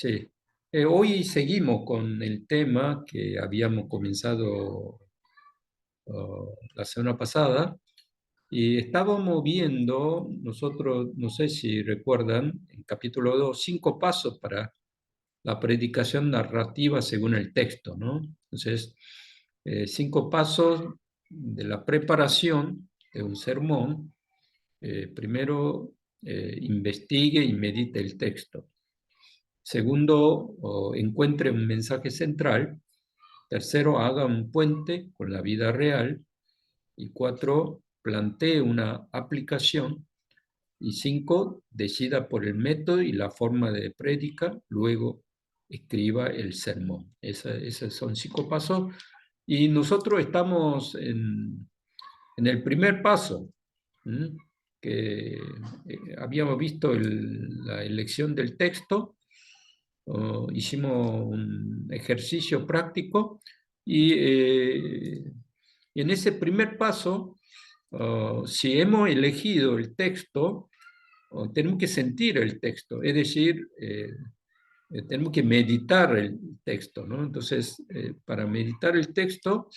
Sí. Hoy seguimos con el tema que habíamos comenzado la semana pasada y estábamos viendo, nosotros, no sé si recuerdan, en capítulo 2 5 pasos para la predicación narrativa según el texto, ¿no? Entonces, 5 pasos de la preparación de un sermón. Primero, investigue y medite el texto. Segundo, encuentre un mensaje central. Tercero, haga un puente con la vida real. Y cuatro, plantee una aplicación. Y cinco, decida por el método y la forma de prédica. Luego, escriba el sermón. Esos son 5 pasos. Y nosotros estamos en el primer paso, ¿m? Que habíamos visto la elección del texto. Hicimos un ejercicio práctico y en ese primer paso, si hemos elegido el texto, tenemos que sentir el texto, es decir, tenemos que meditar el texto, ¿no? Entonces, para meditar el texto,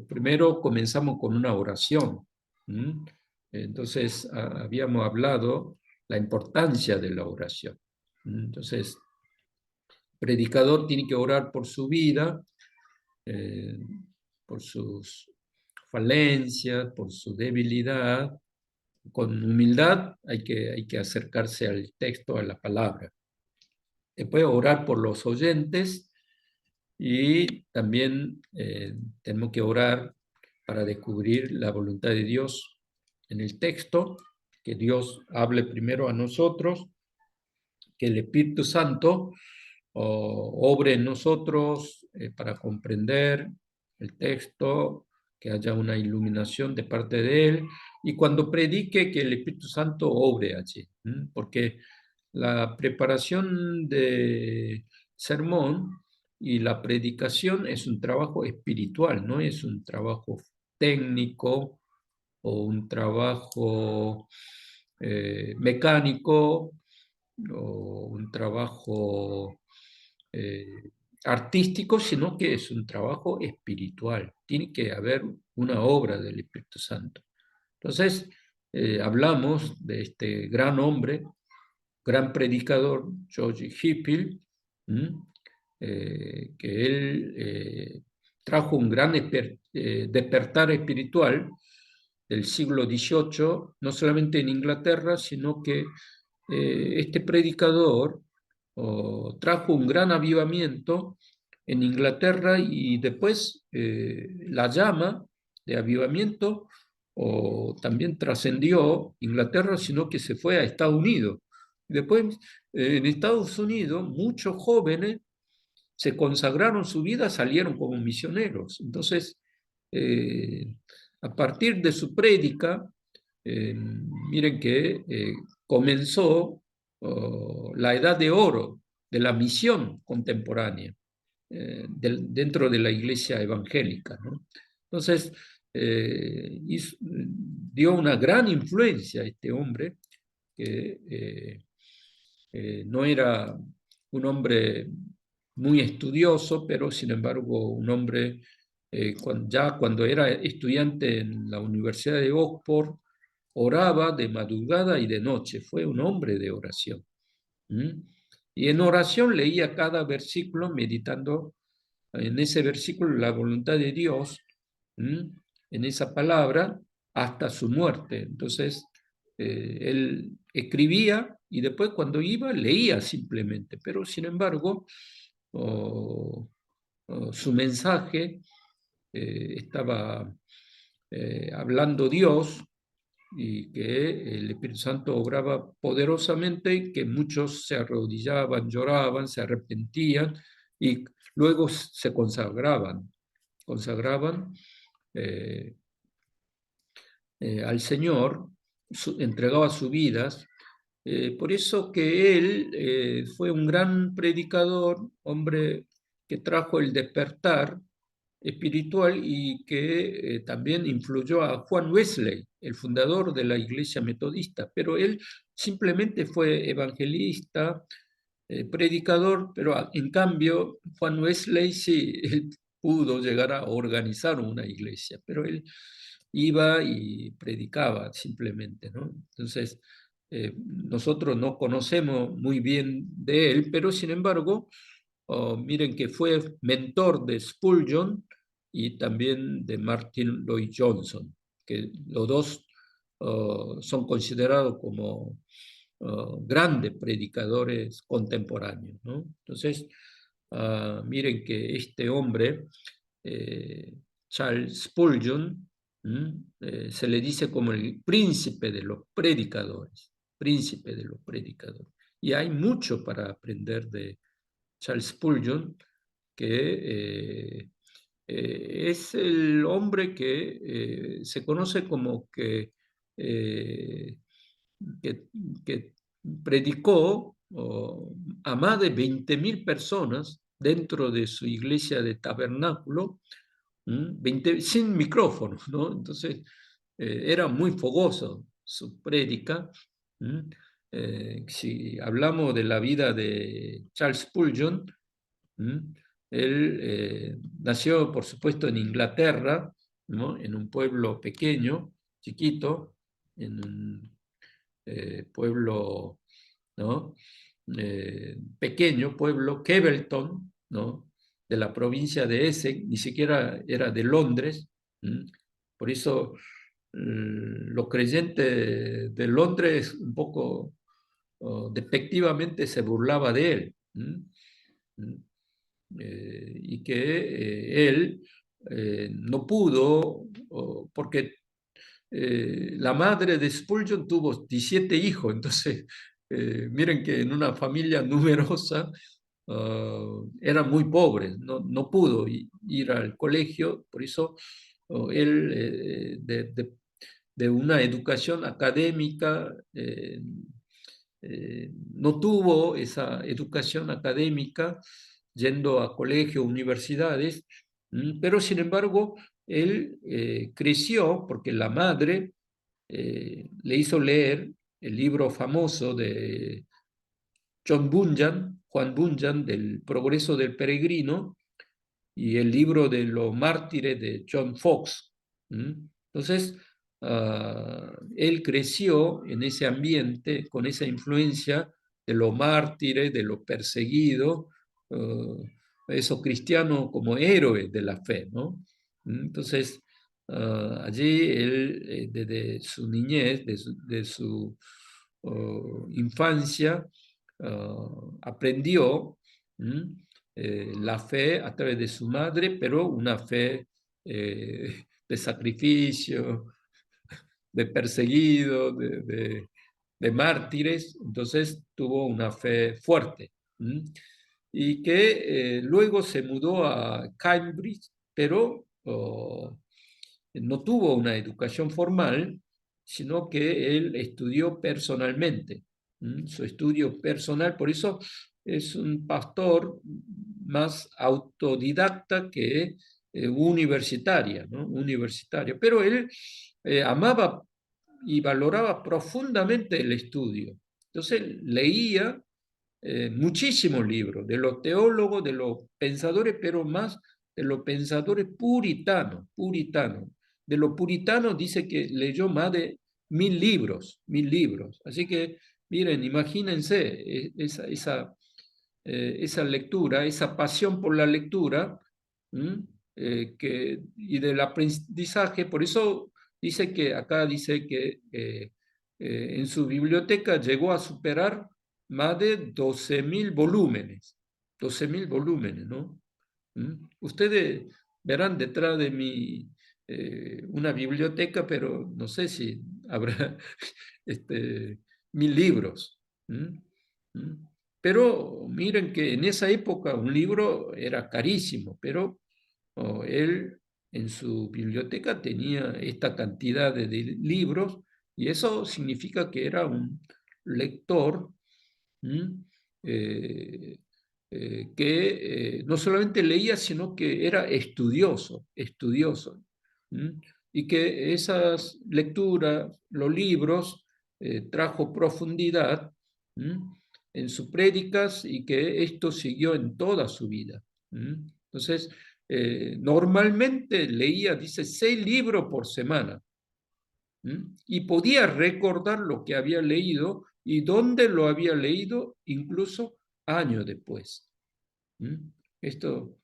primero comenzamos con una oración. ¿M? Entonces, habíamos hablado la importancia de la oración. Entonces, predicador tiene que orar por su vida, eh, por sus falencias, por su debilidad. Con humildad hay que acercarse al texto, a la palabra. Después orar por los oyentes y también tenemos que orar para descubrir la voluntad de Dios en el texto, que Dios hable primero a nosotros, que el Espíritu Santo obre en nosotros para comprender el texto, que haya una iluminación de parte de Él, y cuando predique que el Espíritu Santo obre allí, porque la preparación de sermón y la predicación es un trabajo espiritual, no es un trabajo técnico o un trabajo mecánico o un trabajo eh, artístico, sino que es un trabajo espiritual. Tiene que haber una obra del Espíritu Santo. Entonces, hablamos de este gran hombre, gran predicador, George Hippel, que él trajo un gran despertar espiritual del siglo XVIII, no solamente en Inglaterra, sino que este predicador trajo un gran avivamiento en Inglaterra y después la llama de avivamiento también trascendió Inglaterra, sino que se fue a Estados Unidos. Después, en Estados Unidos, muchos jóvenes se consagraron su vida, salieron como misioneros. Entonces, eh, a partir de su prédica, miren que comenzó la edad de oro de la misión contemporánea dentro de la iglesia evangélica, ¿no? Entonces, dio una gran influencia a este hombre, que no era un hombre muy estudioso, pero sin embargo un hombre, ya cuando era estudiante en la Universidad de Oxford, oraba de madrugada y de noche, fue un hombre de oración. Y en oración leía cada versículo, meditando en ese versículo la voluntad de Dios, en esa palabra, hasta su muerte. Entonces, él escribía y después cuando iba leía simplemente, pero sin embargo, su mensaje estaba hablando Dios y que el Espíritu Santo obraba poderosamente y que muchos se arrodillaban, lloraban, se arrepentían y luego se consagraban eh, al Señor, entregaba sus vidas. Por eso que él fue un gran predicador, hombre que trajo el despertar espiritual y que también influyó a Juan Wesley, el fundador de la Iglesia Metodista, pero él simplemente fue evangelista, predicador, pero en cambio Juan Wesley sí, él pudo llegar a organizar una iglesia, pero él iba y predicaba simplemente, ¿no? Entonces, nosotros no conocemos muy bien de él, pero sin embargo, miren que fue mentor de Spurgeon y también de Martin Lloyd Johnson, que los dos son considerados como grandes predicadores contemporáneos, ¿no? Entonces, miren que este hombre, Charles Spurgeon, se le dice como el príncipe de los predicadores, príncipe de los predicadores. Y hay mucho para aprender de Charles Spurgeon, que es el hombre que se conoce como eh, que, que predicó a más de 20.000 personas dentro de su iglesia de tabernáculo, 20, sin micrófono, ¿no? Entonces, era muy fogoso su prédica. Si hablamos de la vida de Charles Spurgeon, él nació, por supuesto, en Inglaterra, ¿no? En un pueblo pequeño, chiquito, en un pueblo, ¿no? Pequeño pueblo, Kevelton, ¿no? De la provincia de Essex, ni siquiera era de Londres. Por eso los creyentes de Londres un poco despectivamente se burlaba de él. Y que él no pudo, porque la madre de Spurgeon tuvo 17 hijos, entonces miren que en una familia numerosa era muy pobre, no pudo ir al colegio, por eso él de una educación académica no tuvo esa educación académica yendo a colegios, universidades, pero sin embargo él creció porque la madre le hizo leer el libro famoso de John Bunyan, Juan Bunyan, del Progreso del Peregrino, y el libro de los mártires de John Fox. Entonces, él creció en ese ambiente, con esa influencia de los mártires, de los perseguidos, esos cristianos como héroes de la fe, ¿no? Entonces, allí él, desde su niñez, de su infancia, aprendió la fe a través de su madre, pero una fe de sacrificio, de perseguido, de mártires. Entonces tuvo una fe fuerte. Y que luego se mudó a Cambridge, pero no tuvo una educación formal, sino que él estudió personalmente, su estudio personal. Por eso es un pastor más autodidacta que universitaria, ¿no? Universitario. Pero él amaba y valoraba profundamente el estudio. Entonces leía muchísimos libros de los teólogos, de los pensadores, pero más de los pensadores puritanos. De los puritanos dice que leyó más de 1.000 libros, 1.000 libros. Así que, miren, imagínense esa lectura, esa pasión por la lectura, y del aprendizaje. Por eso dice que acá dice que en su biblioteca llegó a superar más de 12.000 volúmenes, 12.000 volúmenes, ¿no? Ustedes verán detrás de mí una biblioteca, pero no sé si habrá 1.000 libros. Pero miren que en esa época un libro era carísimo, pero él en su biblioteca tenía esta cantidad de libros y eso significa que era un lector eh, que no solamente leía, sino que era estudioso, estudioso. Y que esas lecturas, los libros, trajo profundidad en sus prédicas y que esto siguió en toda su vida. Entonces, normalmente leía, dice, 6 libros por semana. Y podía recordar lo que había leído y dónde lo había leído, incluso años después. Esto,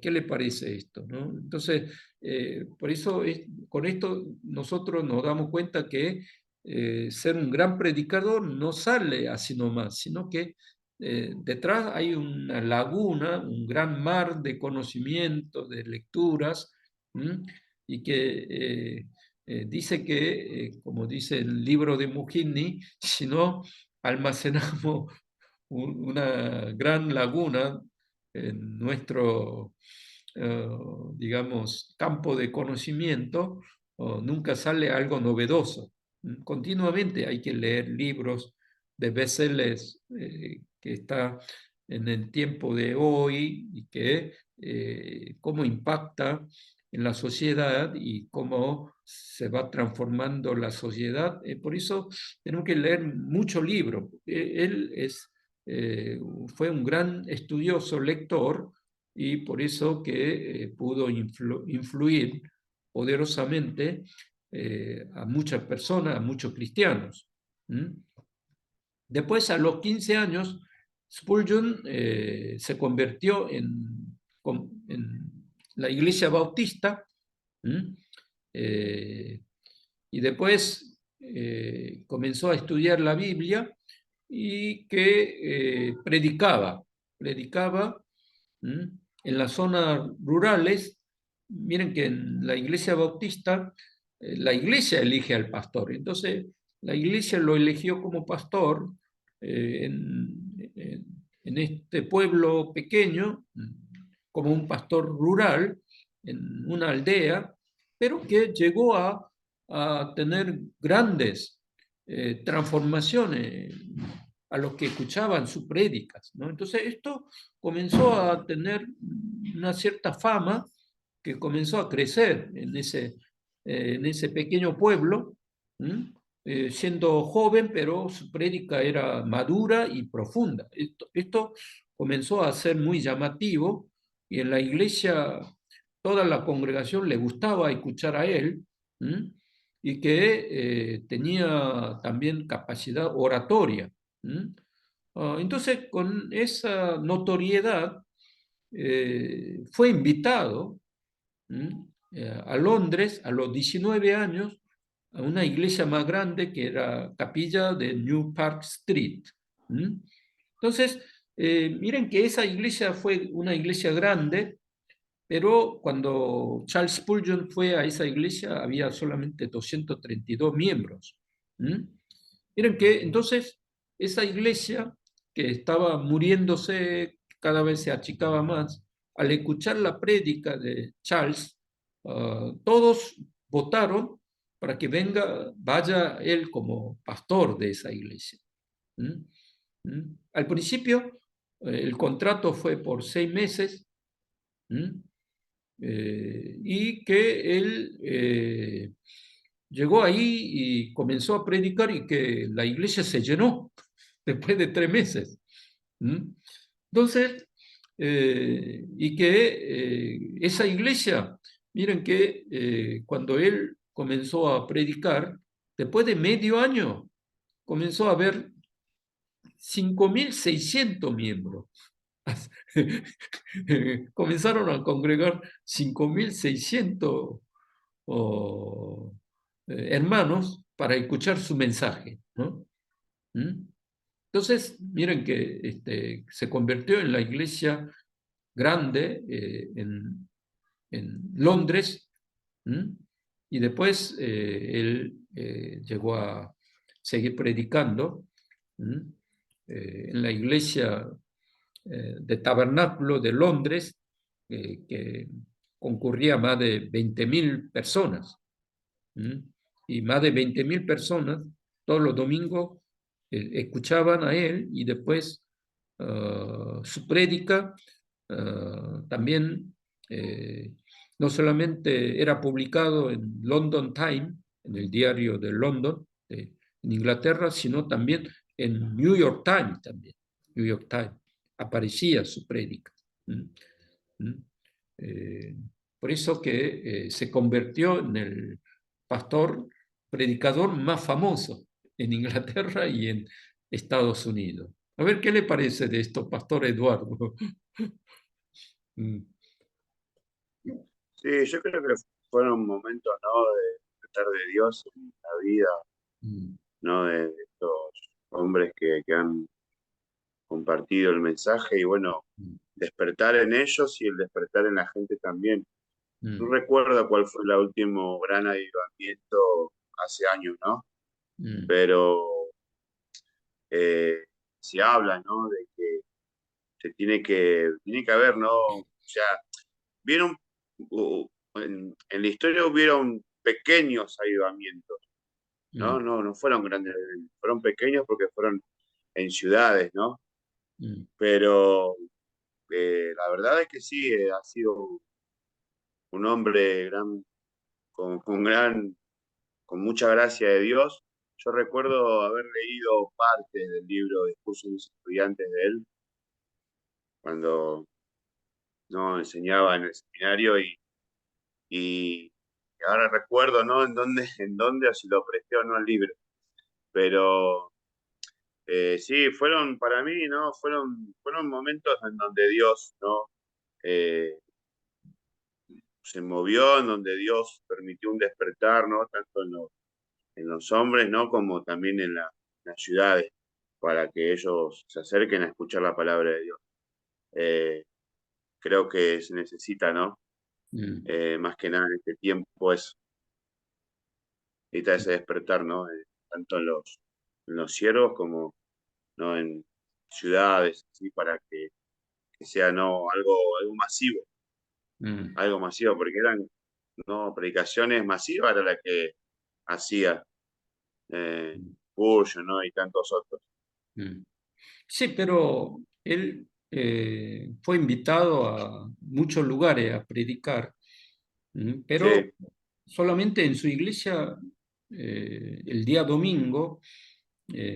¿qué le parece esto? ¿No? Entonces, por eso con esto nosotros nos damos cuenta que ser un gran predicador no sale así nomás, sino que detrás hay una laguna, un gran mar de conocimientos, de lecturas, y que dice que, como dice el libro de Mujini, si no almacenamos una gran laguna en nuestro, digamos, campo de conocimiento, nunca sale algo novedoso. Continuamente hay que leer libros de bestsellers que está en el tiempo de hoy y que cómo impacta en la sociedad y cómo se va transformando la sociedad. Por eso tenemos que leer mucho libro. Él fue un gran estudioso, lector, y por eso que pudo influir poderosamente a muchas personas, a muchos cristianos. Después, a los 15 años, Spurgeon se convirtió en la iglesia bautista, y después comenzó a estudiar la Biblia y que predicaba en las zonas rurales. Miren que en la iglesia bautista, la iglesia elige al pastor. Entonces, la iglesia lo eligió como pastor en este pueblo pequeño, como un pastor rural, en una aldea, pero que llegó a tener grandes transformaciones a los que escuchaban sus prédicas, ¿no? Entonces esto comenzó a tener una cierta fama que comenzó a crecer en ese pequeño pueblo, siendo joven, pero su prédica era madura y profunda. Esto comenzó a ser muy llamativo y en la iglesia toda la congregación le gustaba escuchar a él, y que tenía también capacidad oratoria. Entonces, con esa notoriedad, fue invitado a Londres a los 19 años a una iglesia más grande que era capilla de New Park Street. Entonces, miren que esa iglesia fue una iglesia grande, pero cuando Charles Spurgeon fue a esa iglesia había solamente 232 miembros. Miren que entonces esa iglesia que estaba muriéndose, cada vez se achicaba más, al escuchar la prédica de Charles, todos votaron para que vaya él como pastor de esa iglesia. Al principio, el contrato fue por 6 meses, y que él llegó ahí y comenzó a predicar y que la iglesia se llenó después de 3 meses. Entonces, y que esa iglesia, miren que cuando él comenzó a predicar, después de medio año, comenzó a haber 5.600 miembros. Comenzaron a congregar 5.600 hermanos para escuchar su mensaje, ¿no? Entonces, miren que se convirtió en la iglesia grande en Londres, y después él llegó a seguir predicando en la iglesia de Tabernáculo de Londres, que concurría más de 20.000 personas. Y más de 20.000 personas todos los domingos escuchaban a él, y después su prédica también no solamente era publicado en London Times, en el diario de London, en Inglaterra, sino también en New York Times también. New York Times aparecía su prédica. Eh, por eso que se convirtió en el pastor predicador más famoso en Inglaterra y en Estados Unidos. A ver qué le parece de esto, Pastor Eduardo. Sí, yo creo que fueron momentos, ¿no? De tratar de Dios en la vida, ¿no? De estos hombres que han compartido el mensaje y bueno, despertar en ellos y el despertar en la gente también. No recuerdo cuál fue el último gran avivamiento hace años, ¿no? Pero se habla, ¿no? De que tiene que haber, ¿no? O sea, vieron, en la historia hubieron pequeños avivamientos, ¿no? No fueron grandes, fueron pequeños porque fueron en ciudades, ¿no? Pero la verdad es que sí, ha sido un hombre con con mucha gracia de Dios. Yo recuerdo haber leído parte del libro de Discursos de los Estudiantes de él, cuando no enseñaba en el seminario y ahora recuerdo, ¿no? En dónde, o si lo presté o no el libro. Pero sí, fueron para mí, ¿no? Fueron momentos en donde Dios, ¿no? Eh, se movió, en donde Dios permitió un despertar, ¿no? Tanto en los hombres, ¿no? Como también en las ciudades, para que ellos se acerquen a escuchar la palabra de Dios. Eh, Creo que se necesita, ¿no? Más que nada en este tiempo es necesita ese despertar, ¿no? Tanto en los siervos como, ¿no? En ciudades, ¿sí? Para que sea, ¿no? Algo masivo, porque eran, ¿no? Predicaciones masivas era la que hacía eh, Bullo, ¿no? Y tantos otros. Sí, pero él fue invitado a muchos lugares a predicar, pero Sí, solamente en su iglesia el día domingo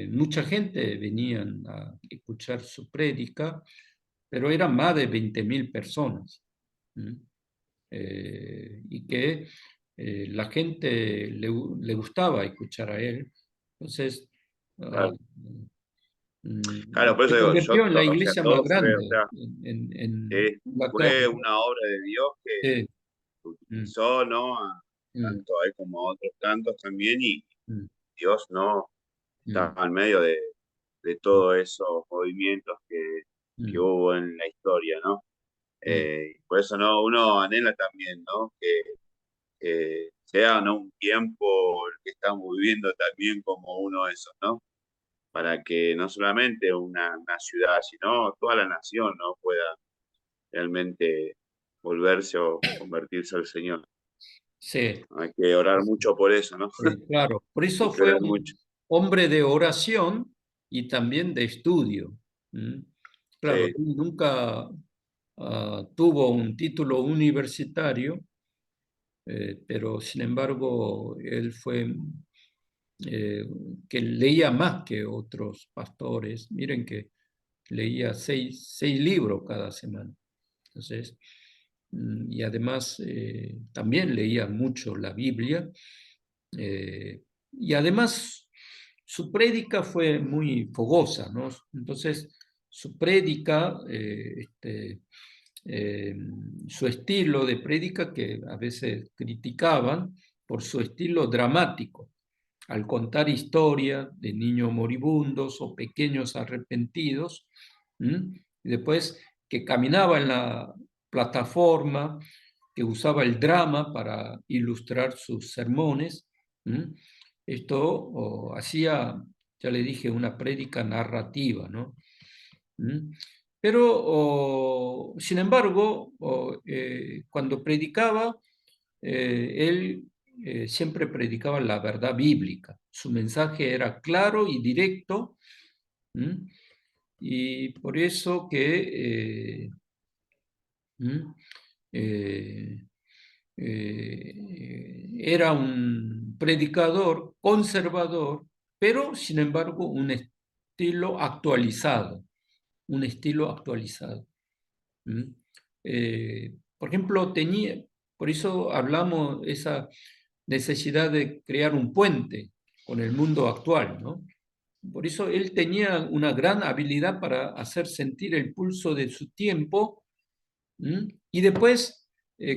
mucha gente venían a escuchar su prédica, pero eran más de 20.000 personas. Y que la gente le gustaba escuchar a él. Entonces, ah, claro. Claro, por eso se digo, convirtió en la o sea, iglesia más todo fue, o grande sea, en Inglaterra. fue una obra de Dios que Sí. Mm, utilizó, ¿no? mm, Tanto a él como a otros tantos también, y mm, Dios, ¿no? mm, Estaba en medio de todos esos movimientos que mm, hubo en la historia, ¿no? mm, Por eso, ¿no? Uno anhela también, ¿no? Que sea, ¿no? Un tiempo el que estamos viviendo también como uno de esos, ¿no? Para que no solamente una ciudad, sino toda la nación, ¿no? Pueda realmente volverse o convertirse al Señor. sí, Hay que orar mucho por eso, ¿no? claro. Por Hay eso que fue orar un mucho. hombre de oración y también de estudio. ¿Mm? Claro, Sí, él nunca tuvo un título universitario, pero sin embargo él fue eh, que leía más que otros pastores. Miren que leía seis libros cada semana. Entonces, y además también leía mucho la Biblia. Y además su prédica fue muy fogosa, ¿no? Entonces, su prédica, eh, su estilo de prédica que a veces criticaban por su estilo dramático, al contar historias de niños moribundos o pequeños arrepentidos, y después que caminaba en la plataforma, que usaba el drama para ilustrar sus sermones. Esto hacía, ya le dije, una prédica narrativa, ¿no? Pero, sin embargo, cuando predicaba, él siempre predicaba la verdad bíblica. Su mensaje era claro y directo, ¿m? Y por eso que ¿m? Eh, era un predicador conservador, pero sin embargo un estilo actualizado, un estilo actualizado. Por ejemplo, por eso hablamos de esa necesidad de crear un puente con el mundo actual, ¿no? Por eso él tenía una gran habilidad para hacer sentir el pulso de su tiempo. Y después,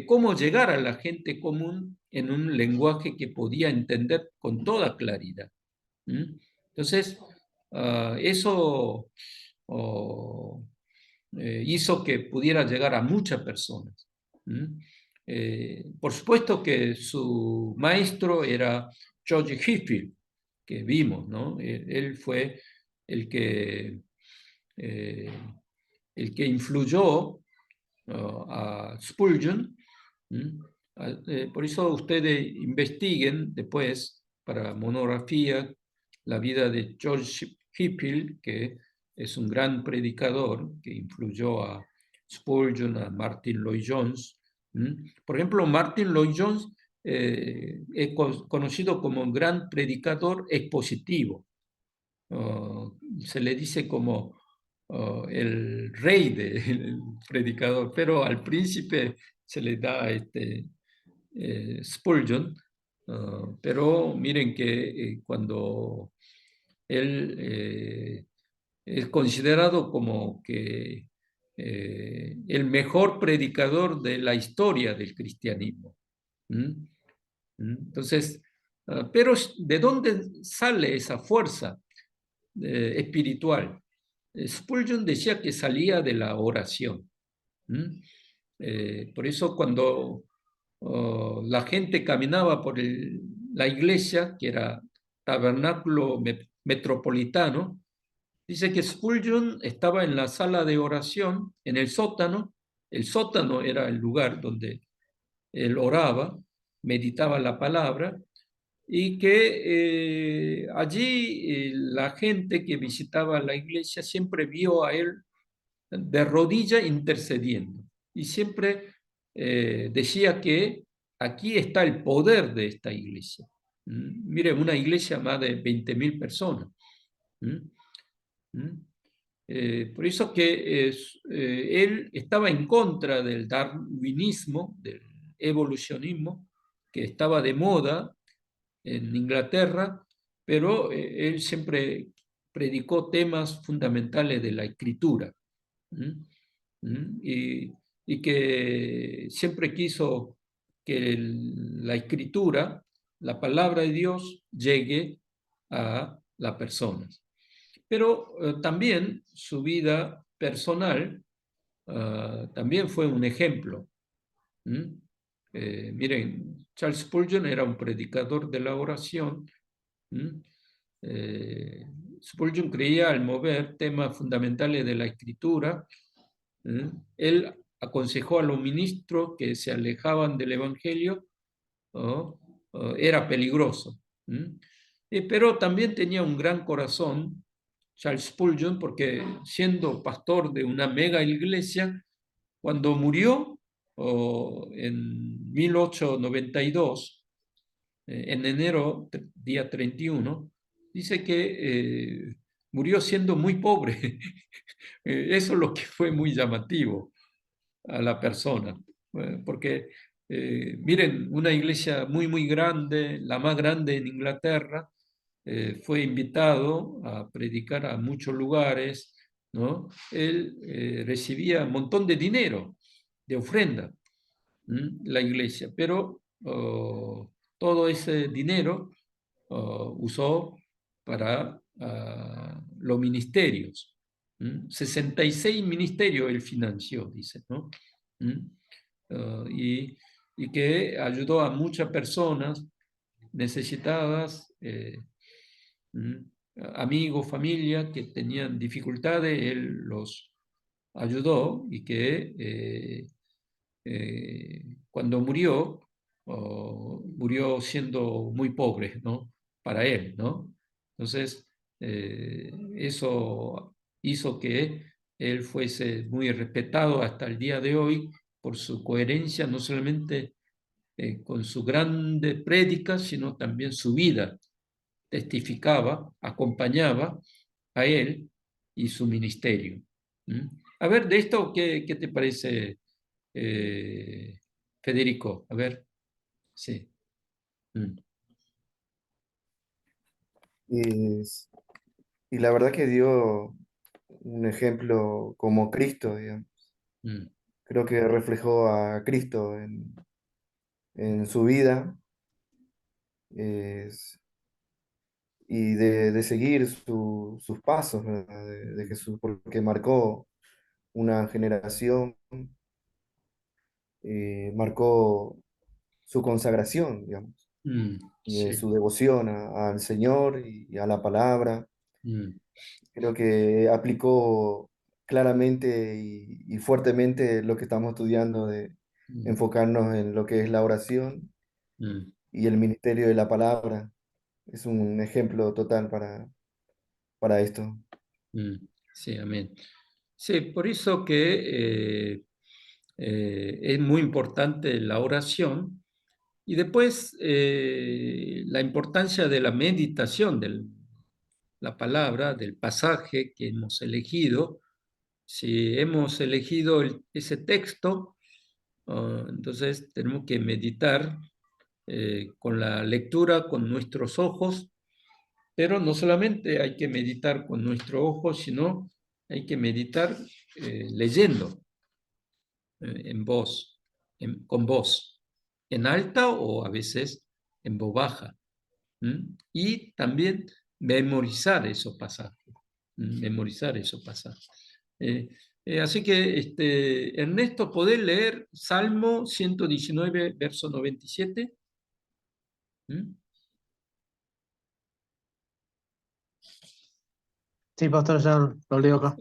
cómo llegar a la gente común en un lenguaje que podía entender con toda claridad. Entonces, eso oh, hizo que pudiera llegar a muchas personas. Por supuesto que su maestro era George Whitefield, que vimos, ¿no? Él fue el que, eh, el que influyó a Spurgeon. Por eso ustedes investiguen después para monografía la vida de George Whitefield, que es un gran predicador que influyó a Spurgeon, a Martin Lloyd-Jones. Por ejemplo, Martin Lloyd-Jones es conocido como un gran predicador expositivo. Se le dice como el rey del predicador, pero al príncipe se le da Spurgeon. Pero miren que cuando él es considerado como que el mejor predicador de la historia del cristianismo. Entonces, pero ¿de dónde sale esa fuerza espiritual? Spurgeon decía que salía de la oración. Por eso cuando la gente caminaba por la iglesia, que era tabernáculo metropolitano, dice que Spurgeon estaba en la sala de oración, en el sótano. El sótano era el lugar donde él oraba, meditaba la palabra, y que allí la gente que visitaba la iglesia siempre vio a él de rodilla intercediendo. Y siempre decía que aquí está el poder de esta iglesia. Mire, una iglesia más de 20.000 personas. Por eso que él estaba en contra del darwinismo, del evolucionismo, que estaba de moda en Inglaterra, pero él siempre predicó temas fundamentales de la escritura. Y, y que siempre quiso que la escritura, la palabra de Dios, llegue a las personas. Pero también su vida personal también fue un ejemplo. Miren, Charles Spurgeon era un predicador de la oración. Spurgeon creía al mover temas fundamentales de la escritura. Él aconsejó a los ministros que se alejaban del evangelio, era peligroso. Pero también tenía un gran corazón, Charles Spurgeon, porque siendo pastor de una mega iglesia, cuando murió en 1892, en enero, día 31, dice que murió siendo muy pobre. Eso es lo que fue muy llamativo a la persona, porque miren, una iglesia muy, muy grande, la más grande en Inglaterra, fue invitado a predicar a muchos lugares, ¿no? Él recibía un montón de dinero, de ofrenda, la iglesia, pero todo ese dinero usó para los ministerios. 66 ministerios él financió, dice, ¿no? Y, y que ayudó a muchas personas necesitadas, amigos, familia que tenían dificultades, él los ayudó y que cuando murió, murió siendo muy pobre, ¿no? Para él, ¿no? Entonces, eso hizo que él fuese muy respetado hasta el día de hoy por su coherencia, no solamente con su grande prédica, sino también su vida. Testificaba, acompañaba a él y su ministerio. ¿Mm? A ver, de esto, ¿qué te parece, Federico? A ver, sí. Mm, Y, y la verdad que dio un ejemplo como Cristo, digamos. mm, Creo que reflejó a Cristo en su vida es- y de seguir sus pasos, ¿verdad? De Jesús, porque marcó una generación, marcó su consagración, digamos, sí. su devoción al Señor y a la palabra. Mm, Creo que aplicó claramente y fuertemente lo que estamos estudiando de mm, enfocarnos en lo que es la oración mm, y el ministerio de la palabra. Es un ejemplo total para esto. mm. Sí, amén. Sí, por eso que es muy importante la oración y después la importancia de la meditación de la palabra, del pasaje que hemos elegido. Si hemos elegido ese texto, entonces tenemos que meditar con la lectura, con nuestros ojos, pero no solamente hay que meditar con nuestros ojos, sino hay que meditar leyendo en voz, con voz, en alta o a veces en voz baja. ¿Mm? Y también memorizar esos pasajes, memorizar esos pasajes. Eh, así que, Ernesto, ¿podés leer Salmo 119, verso 97? ¿Mm? Sí, pastor, ya lo leo acá.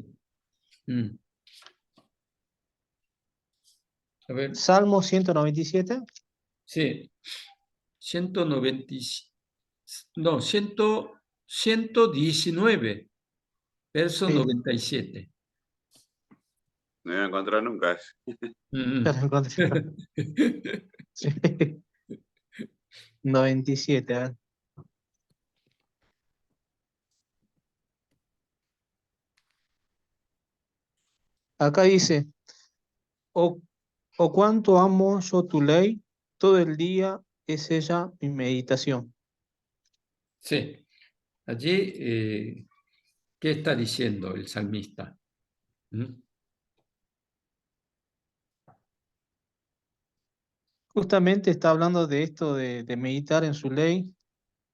Mm. A ver, Salmo 197. sí, 190, no, 100, 119, verso Sí, 97. No iba a encontrar nunca. ya Mm. lo encontré acá. Sí. 97, a ver. Acá dice, oh, oh cuánto amo yo tu ley, todo el día es ella mi meditación. Sí, allí, ¿qué está diciendo el salmista? ¿Mm? Justamente está hablando de esto de meditar en su ley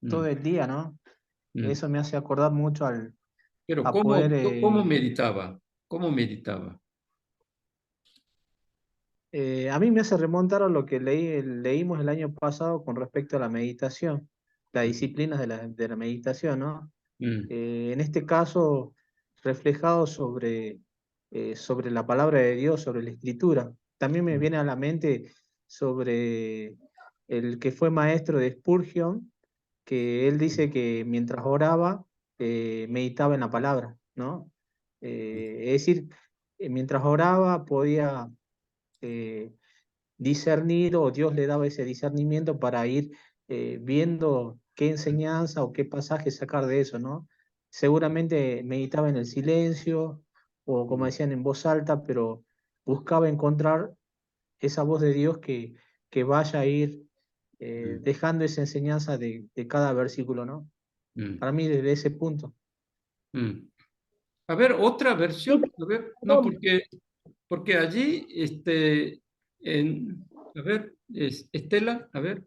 todo Mm, el día, ¿no? mm. Eso me hace acordar mucho Pero a poder... ¿cómo meditaba? ¿Cómo meditaba? A mí me hace remontar a lo que leímos el año pasado con respecto a la meditación, las Mm, disciplinas de la meditación, ¿no? mm, En este caso, reflejado sobre la palabra de Dios, sobre la escritura. También me mm, viene a la mente sobre el que fue maestro de Spurgeon, que él dice que mientras oraba, meditaba en la palabra, ¿no? Es decir, mientras oraba podía eh, discernir o Dios le daba ese discernimiento para ir viendo qué enseñanza o qué pasaje sacar de eso, ¿no? Seguramente meditaba en el silencio o como mm, decían en voz alta, pero buscaba encontrar esa voz de Dios que vaya a ir mm, dejando esa enseñanza de cada versículo, ¿no? mm, Para mí desde ese punto. mm. A ver, otra Sí, versión. A ver, no, perdón. porque allí, a ver, Estela, a ver,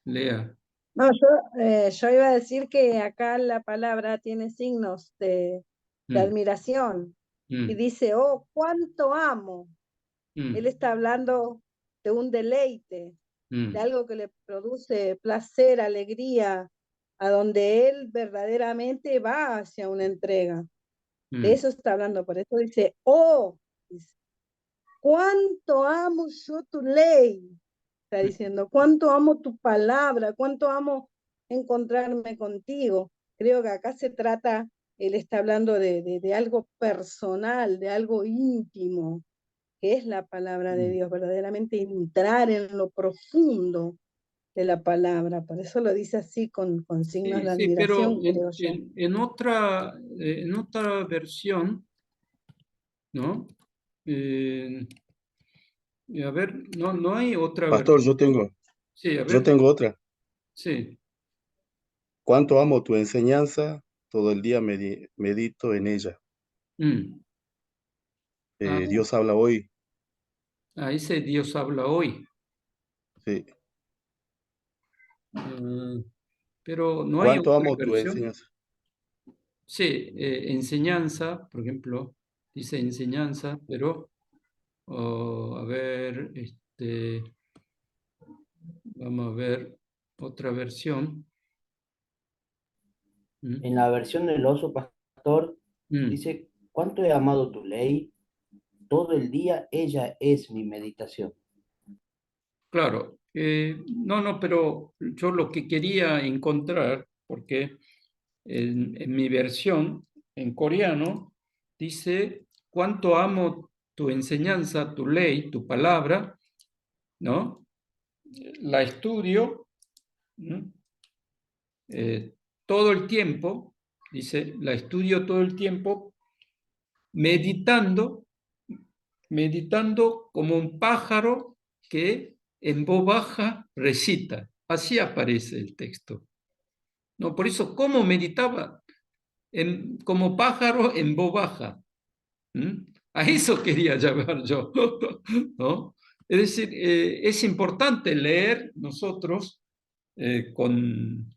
lea. No, yo iba a decir que acá la palabra tiene signos de Mm, admiración y mm, dice, oh, cuánto amo. Él mm, está hablando de un deleite, de mm, algo que le produce placer, alegría, a donde él verdaderamente va hacia una entrega. De mm, eso está hablando, por eso dice, oh, dice, cuánto amo yo tu ley. Está diciendo, cuánto amo tu palabra, cuánto amo encontrarme contigo. Creo que acá se trata, él está hablando de algo personal, de algo íntimo, que es la palabra de mm, Dios, verdaderamente entrar en lo profundo de la palabra. Por eso lo dice así con signos Sí, de sí, pero admiración, creo yo. en otra versión, ¿no? Eh, a ver, no hay otra versión. Pastor, Sí, a yo ver, tengo otra. sí. Cuánto amo tu enseñanza, todo el día medito en ella. Mm. Ah, Dios habla hoy. ese Dios habla hoy. Sí. Mm, pero no hay Cuánto otra amo tu versión. enseñanza. Sí, enseñanza, por ejemplo, dice enseñanza, pero, a ver, vamos a ver otra versión. En Mm, la versión del oso pastor mm, dice, ¿cuánto he amado tu ley? Todo el día ella es mi meditación. claro, no, pero yo lo que quería encontrar, porque en mi versión, en coreano, dice, cuánto amo tu enseñanza, tu ley, tu palabra, ¿no? La estudio, ¿no? Todo el tiempo, dice, la estudio todo el tiempo, meditando, meditando como un pájaro que en voz baja recita. Así aparece el texto. ¿No? Por eso, ¿cómo meditaba? Como pájaro en voz baja. ¿Mm? A eso quería llamar yo. ¿No? Es decir, es importante leer nosotros con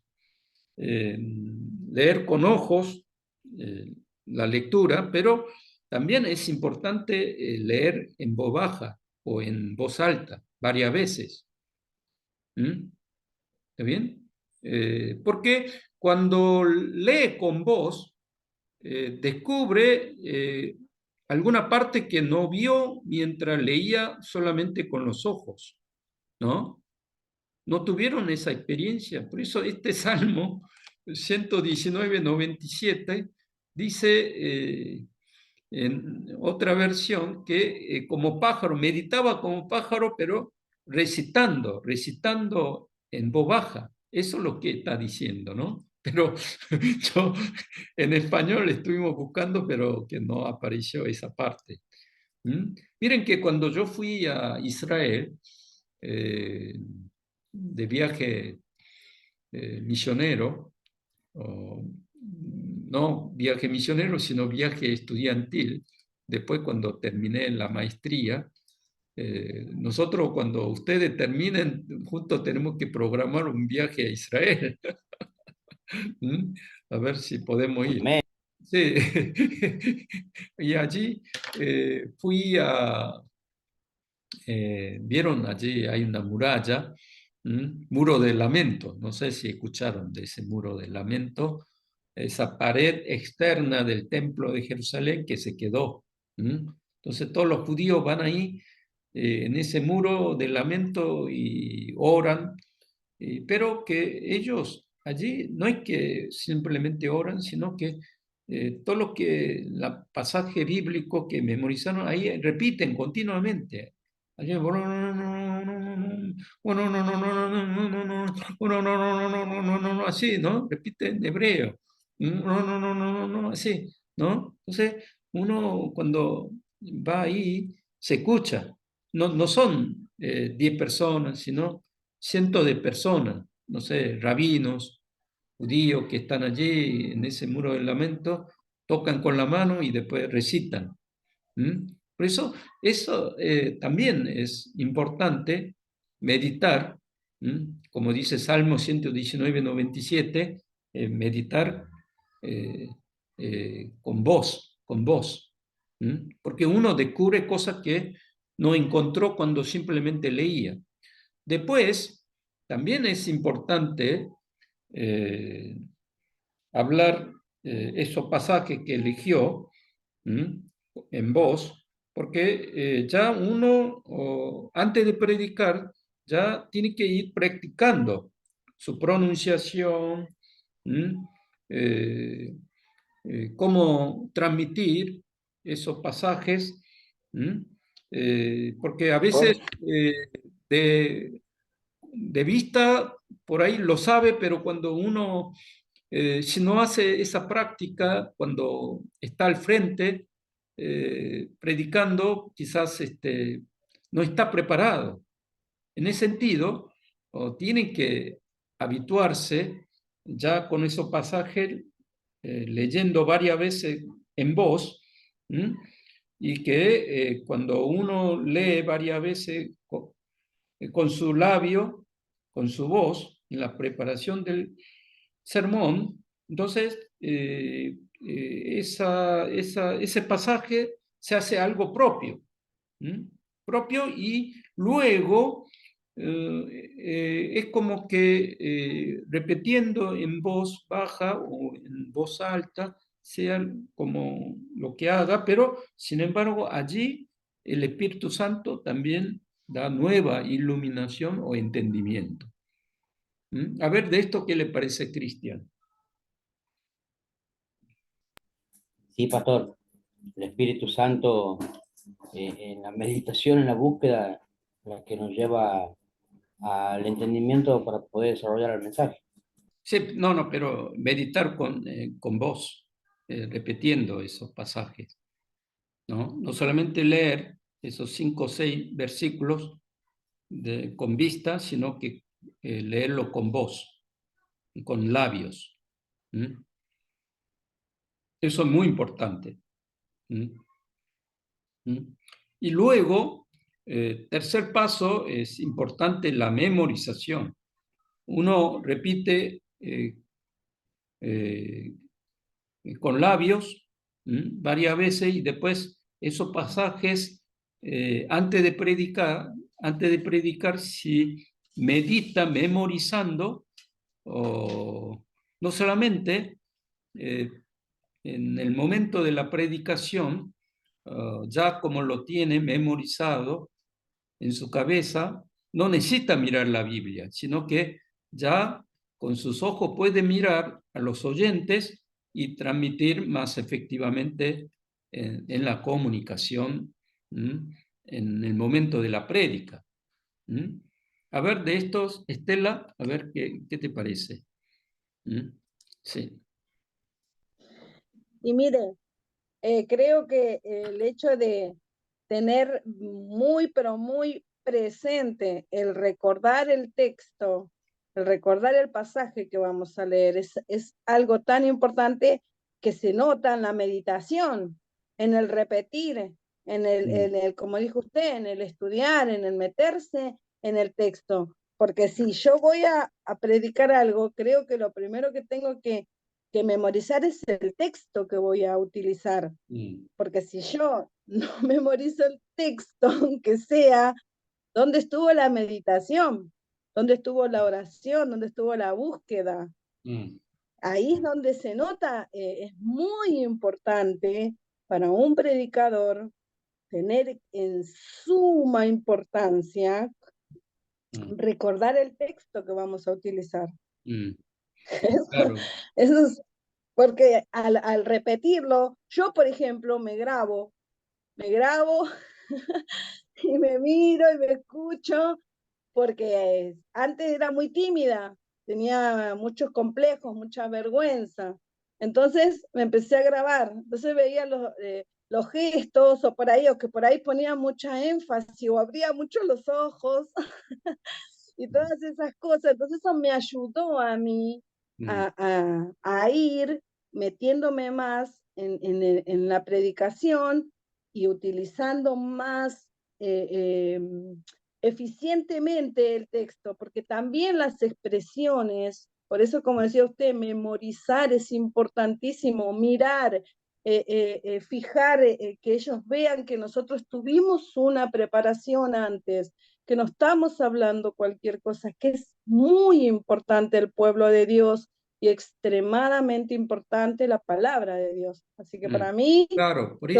leer con ojos eh, la lectura, pero también es importante leer en voz baja o en voz alta varias veces. ¿Mm? ¿Está bien? Porque cuando lee con voz, descubre alguna parte que no vio mientras leía solamente con los ojos, ¿no? No tuvieron esa experiencia. Por eso este Salmo 119:97 dice en otra versión que como pájaro, meditaba como pájaro, pero recitando en voz baja. Eso es lo que está diciendo, ¿no? Pero yo en español estuvimos buscando, pero que no apareció esa parte. ¿Mm? Miren que cuando yo fui a Israel, de viaje misionero, no viaje misionero, sino viaje estudiantil, después cuando terminé la maestría, nosotros cuando ustedes terminen, juntos tenemos que programar un viaje a Israel. ¿Mm? A ver si podemos ir. Amén. Sí. Y allí fui vieron allí hay una muralla, muro de lamento, no sé si escucharon de ese muro de lamento, esa pared externa del templo de Jerusalén que se quedó. Entonces todos los judíos van ahí en ese muro de lamento y oran, pero que ellos allí no es que simplemente oran, sino que todo lo que el pasaje bíblico que memorizaron ahí repiten continuamente. Allí, así, ¿no? Repite en hebreo. Así, ¿no? Entonces, uno cuando va ahí se escucha. No son 10 personas, sino cientos de personas, no sé, rabinos, judíos que están allí en ese muro del lamento, tocan con la mano y después recitan. Por eso también es importante meditar, como dice Salmo 119:97, meditar eh, con voz, porque uno descubre cosas que no encontró cuando simplemente leía. Después, también es importante eh, hablar esos pasajes que eligió en voz, porque ya uno, antes de predicar, ya tiene que ir practicando su pronunciación, eh, cómo transmitir esos pasajes, porque a veces de de vista por ahí lo sabe, pero cuando uno, si no hace esa práctica, cuando está al frente predicando, quizás no está preparado. En ese sentido, tienen que habituarse ya con esos pasajes, leyendo varias veces en voz, y que cuando uno lee varias veces con su labio, con su voz, en la preparación del sermón, entonces ese pasaje se hace algo propio, propio, y luego es como que repitiendo en voz baja o en voz alta, sea como lo que haga, pero sin embargo allí el Espíritu Santo también da nueva iluminación o entendimiento. A ver, de esto, ¿qué le parece, Cristian? Sí, pastor, el Espíritu Santo en la meditación, en la búsqueda, la que nos lleva al entendimiento para poder desarrollar el mensaje. Sí, no, pero meditar con voz, repitiendo esos pasajes, ¿no? No solamente leer esos 5 o 6 versículos con vista, sino que leerlo con voz, con labios. Eso es muy importante. Y luego, tercer paso, es importante la memorización. Uno repite con labios varias veces, y después esos pasajes, antes de predicar, si medita memorizando, no solamente en el momento de la predicación, ya como lo tiene memorizado en su cabeza, no necesita mirar la Biblia, sino que ya con sus ojos puede mirar a los oyentes y transmitir más efectivamente en la comunicación, en el momento de la prédica. A ver, de estos, Estela, a ver qué te parece. Sí. Y mire, creo que el hecho de tener muy, pero muy presente el recordar el texto, el recordar el pasaje que vamos a leer, es algo tan importante que se nota en la meditación, en el repetir, como dijo usted, en el estudiar, en el meterse en el texto. Porque si yo voy a predicar algo, creo que lo primero que tengo que memorizar es el texto que voy a utilizar. Porque si yo no memorizo el texto, aunque sea, ¿dónde estuvo la meditación? ¿Dónde estuvo la oración? ¿Dónde estuvo la búsqueda? Ahí es donde se nota, es muy importante para un predicador tener en suma importancia recordar el texto que vamos a utilizar. Claro. Eso es porque al repetirlo, yo por ejemplo me grabo y me miro y me escucho, porque antes era muy tímida, tenía muchos complejos, mucha vergüenza. Entonces me empecé a grabar, entonces veía los gestos o que por ahí ponía mucha énfasis o abría mucho los ojos y todas esas cosas. Entonces eso me ayudó a mí a ir metiéndome más en la predicación y utilizando más eficientemente el texto, porque también las expresiones, por eso como decía usted, memorizar es importantísimo, mirar, fijar, que ellos vean que nosotros tuvimos una preparación antes, que no estamos hablando cualquier cosa, que es muy importante el pueblo de Dios y extremadamente importante la palabra de Dios. Así que para mí, claro, por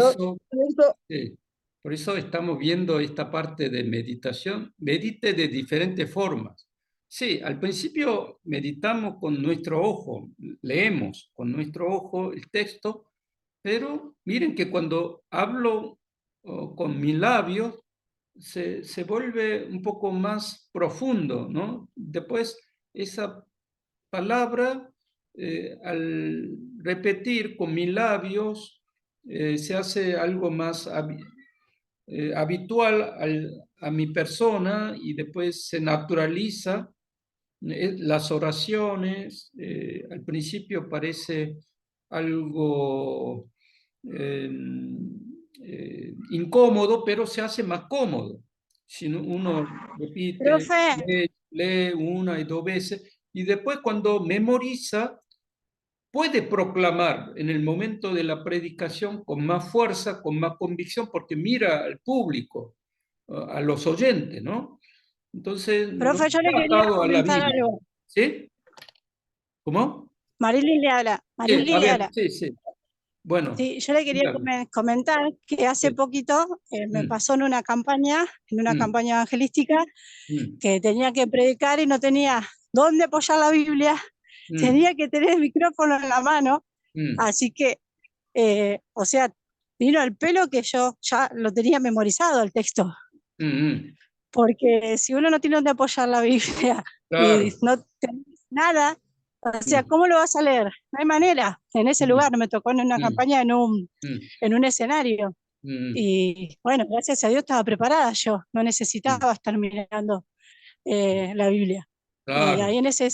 eso estamos viendo esta parte de meditación. Medite de diferentes formas. Sí, al principio meditamos con nuestro ojo, leemos con nuestro ojo el texto, pero miren que cuando hablo con mis labios, se vuelve un poco más profundo, ¿no? Después, esa palabra, al repetir con mis labios, se hace algo más habitual a mi persona y después se naturaliza. Las oraciones, al principio parece algo incómodo, pero se hace más cómodo. Si uno repite, Profe, lee una y dos veces, y después cuando memoriza, puede proclamar en el momento de la predicación con más fuerza, con más convicción, porque mira al público, a los oyentes, ¿no? Entonces, no profe, yo le está quería atado a la comentar Biblia. algo. ¿Sí? ¿Cómo? Marilyn le habla, Sí, a Marilyn le ver, habla. sí, sí. Bueno, Sí, yo le quería dígame. comentar que hace Sí. poquito me Mm, pasó en una campaña mm, evangelística, mm, que tenía que predicar y no tenía dónde apoyar la Biblia, mm, tenía que tener el micrófono en la mano, mm, así que, o sea, vino al pelo que yo ya lo tenía memorizado el texto, mm, mm. porque si uno no tiene dónde apoyar la Biblia y Claro. no tenés nada, o sea, Mm, ¿cómo lo vas a leer? No hay manera. En ese mm, lugar me tocó en una mm, campaña mm, en un escenario. mm, Y bueno, gracias a Dios estaba preparada yo, no mm. necesitaba estar mirando la Biblia. Y Claro, ahí en ese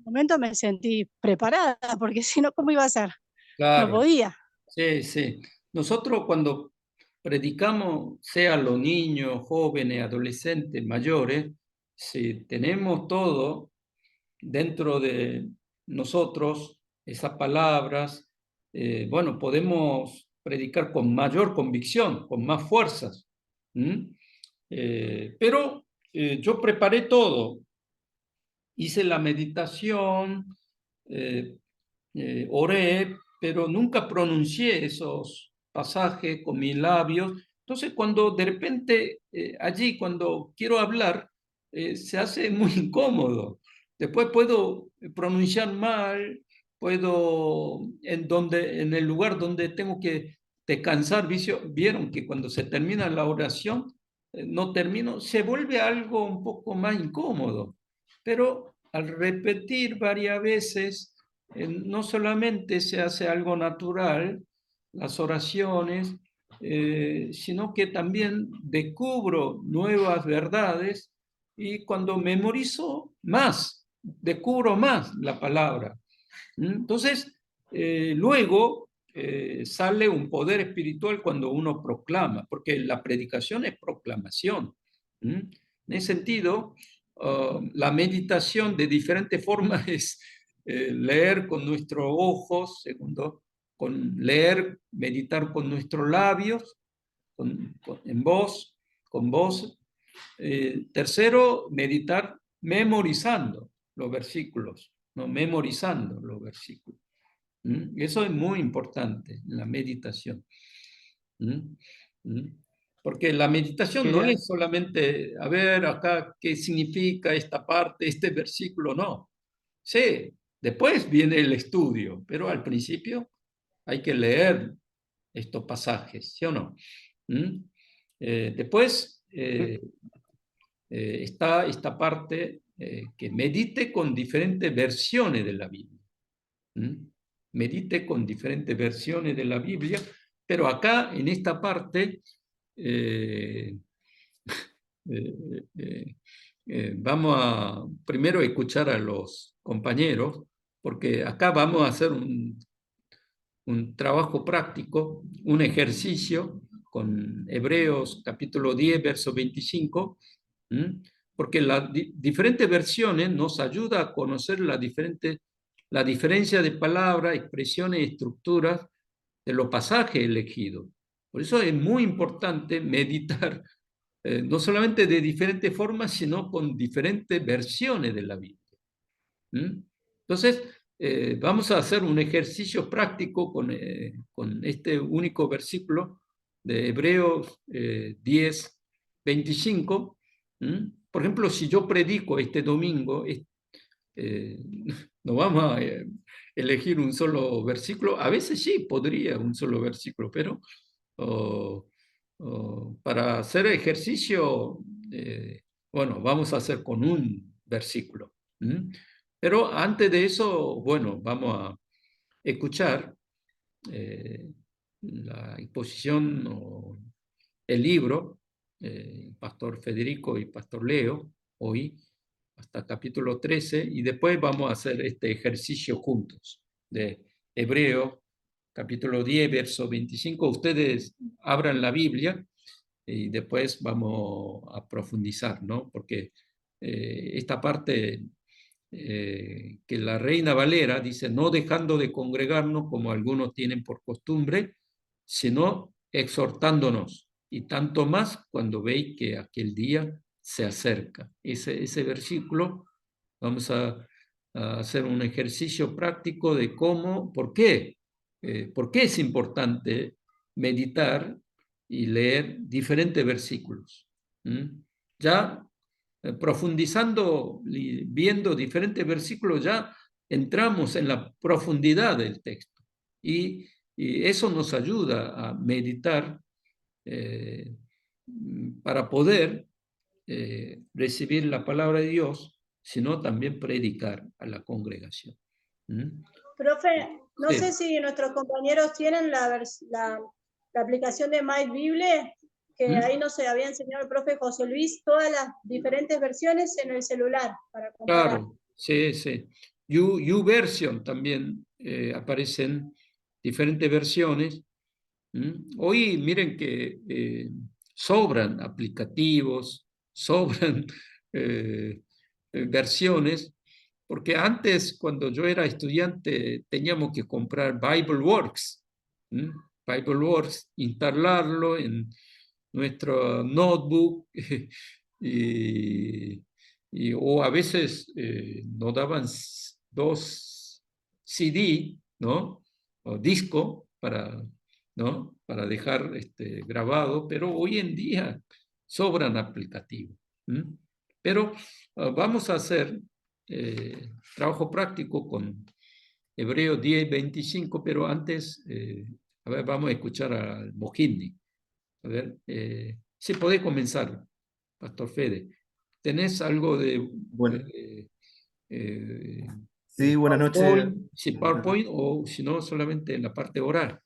momento me sentí preparada, porque si no, ¿cómo iba a ser? No claro. podía. Sí, sí. Nosotros cuando predicamos, sea los niños, jóvenes, adolescentes, mayores, si tenemos todo dentro de nosotros, esas palabras, bueno, podemos predicar con mayor convicción, con más fuerzas. ¿Mm? Pero yo preparé todo, hice la meditación, eh, oré, pero nunca pronuncié esos pasajes con mis labios. Entonces, cuando de repente allí, cuando quiero hablar, se hace muy incómodo. Después puedo pronunciar mal, puedo, en el lugar donde tengo que descansar, vieron que cuando se termina la oración, no termino, se vuelve algo un poco más incómodo. Pero al repetir varias veces, no solamente se hace algo natural, las oraciones, sino que también descubro nuevas verdades y cuando memorizo más, descubro más la palabra. Entonces, luego sale un poder espiritual cuando uno proclama, porque la predicación es proclamación. En ese sentido, la meditación de diferentes formas es leer con nuestros ojos, segundo, con leer, meditar con nuestros labios, en voz, con voz. Tercero, meditar memorizando los versículos, no memorizando los versículos. Eso es muy importante en la meditación. Porque la meditación no Quería, es solamente, a ver acá qué significa esta parte, este versículo, no. Sí, después viene el estudio, pero al principio hay que leer estos pasajes, ¿sí o no? Después está esta parte que medite con diferentes versiones de la Biblia. Medite con diferentes versiones de la Biblia, pero acá en esta parte eh, eh, eh, vamos a primero escuchar a los compañeros, porque acá vamos a hacer un trabajo práctico, un ejercicio con Hebreos capítulo 10, verso 25, porque las diferentes versiones nos ayuda a conocer la diferencia de palabras, expresiones y estructuras de los pasajes elegidos. Por eso es muy importante meditar no solamente de diferentes formas, sino con diferentes versiones de la Biblia. Entonces, vamos a hacer un ejercicio práctico con este único versículo de Hebreos 10, 25. Por ejemplo, si yo predico este domingo, eh, no vamos a elegir un solo versículo. A veces sí podría un solo versículo, pero para hacer ejercicio, bueno, vamos a hacer con un versículo. Pero antes de eso, bueno, vamos a escuchar la exposición o el libro, Pastor Federico y Pastor Leo, hoy, hasta capítulo 13, y después vamos a hacer este ejercicio juntos, de Hebreo, capítulo 10, verso 25. Ustedes abran la Biblia y después vamos a profundizar, ¿no? Porque esta parte que la Reina Valera dice, no dejando de congregarnos como algunos tienen por costumbre, sino exhortándonos, y tanto más cuando veis que aquel día se acerca. Ese versículo, vamos a hacer un ejercicio práctico de cómo, por qué es importante meditar y leer diferentes versículos. Ya profundizando, viendo diferentes versículos, ya entramos en la profundidad del texto. Y eso nos ayuda a meditar eh, para poder recibir la palabra de Dios, sino también predicar a la congregación. Profe, no Sí. sé si nuestros compañeros tienen la aplicación de My Bible, que ahí nos había enseñado el profe José Luis, todas las diferentes versiones en el celular para comparar. Claro, sí, sí. YouVersion también aparecen diferentes versiones. Hoy miren que sobran aplicativos, sobran versiones, porque antes cuando yo era estudiante teníamos que comprar BibleWorks, BibleWorks, instalarlo en nuestro notebook y, o a veces nos daban 2 CD, ¿no? O disco para, ¿no? Para dejar grabado, pero hoy en día sobran aplicativos. Pero vamos a hacer trabajo práctico con Hebreos 10:25, pero antes, a ver, vamos a escuchar al Mojindi. A ver, si podés comenzar, Pastor Fede. ¿Tenés algo de Bueno, sí, buenas noches. PowerPoint? Sí, PowerPoint o si no, solamente en la parte oral.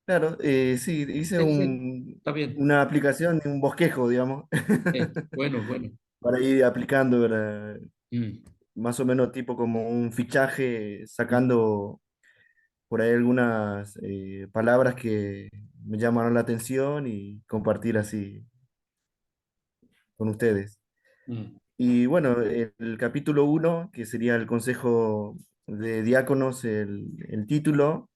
Claro, sí, hice Sí, sí, está bien. una aplicación, un bosquejo, digamos, Bueno, bueno. para ir aplicando, ¿verdad? Mm, Más o menos tipo como un fichaje, mm, sacando por ahí algunas palabras que me llamaron la atención y compartir así con ustedes. mm, Y bueno, el capítulo 1, que sería el Consejo de Diáconos, el título,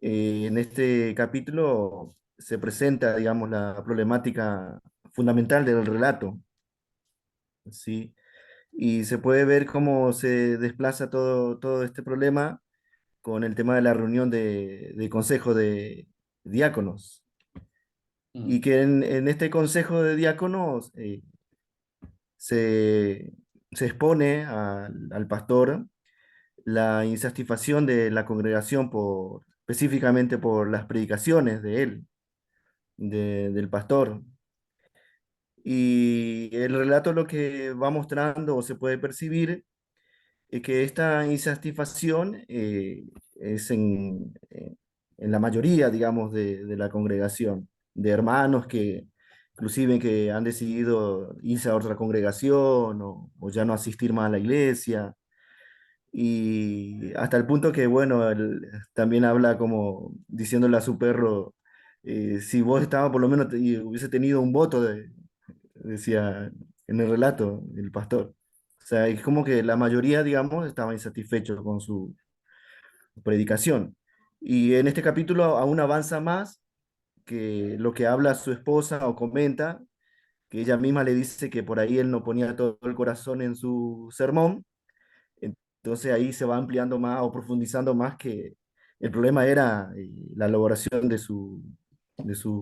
en este capítulo se presenta, digamos, la problemática fundamental del relato, ¿sí? Y se puede ver cómo se desplaza todo este problema con el tema de la reunión de consejo de diáconos. Y mm, que en este consejo de diáconos se, se expone al pastor la insatisfacción de la congregación específicamente por las predicaciones de él, del pastor. Y el relato lo que va mostrando o se puede percibir es que esta insatisfacción es en la mayoría, digamos, de la congregación, de hermanos que inclusive que han decidido irse a otra congregación o ya no asistir más a la iglesia. Y hasta el punto que, bueno, él también habla como diciéndole a su perro, si vos estabas por lo menos y hubiese tenido un voto, decía en el relato el pastor. O sea, es como que la mayoría, digamos, estaba insatisfecho con su predicación. Y en este capítulo aún avanza más que lo que habla su esposa o comenta, que ella misma le dice que por ahí él no ponía todo el corazón en su sermón. Entonces ahí se va ampliando más o profundizando más que el problema era la elaboración de sus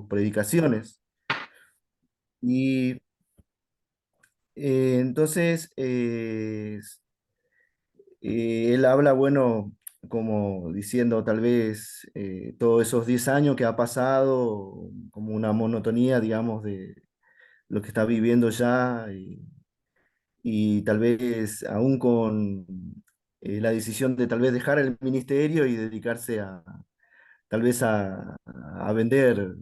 predicaciones. Y entonces él habla, bueno, como diciendo tal vez todos esos 10 años que ha pasado, como una monotonía, digamos, de lo que está viviendo ya, y tal vez aún con la decisión de tal vez dejar el ministerio y dedicarse a tal vez a vender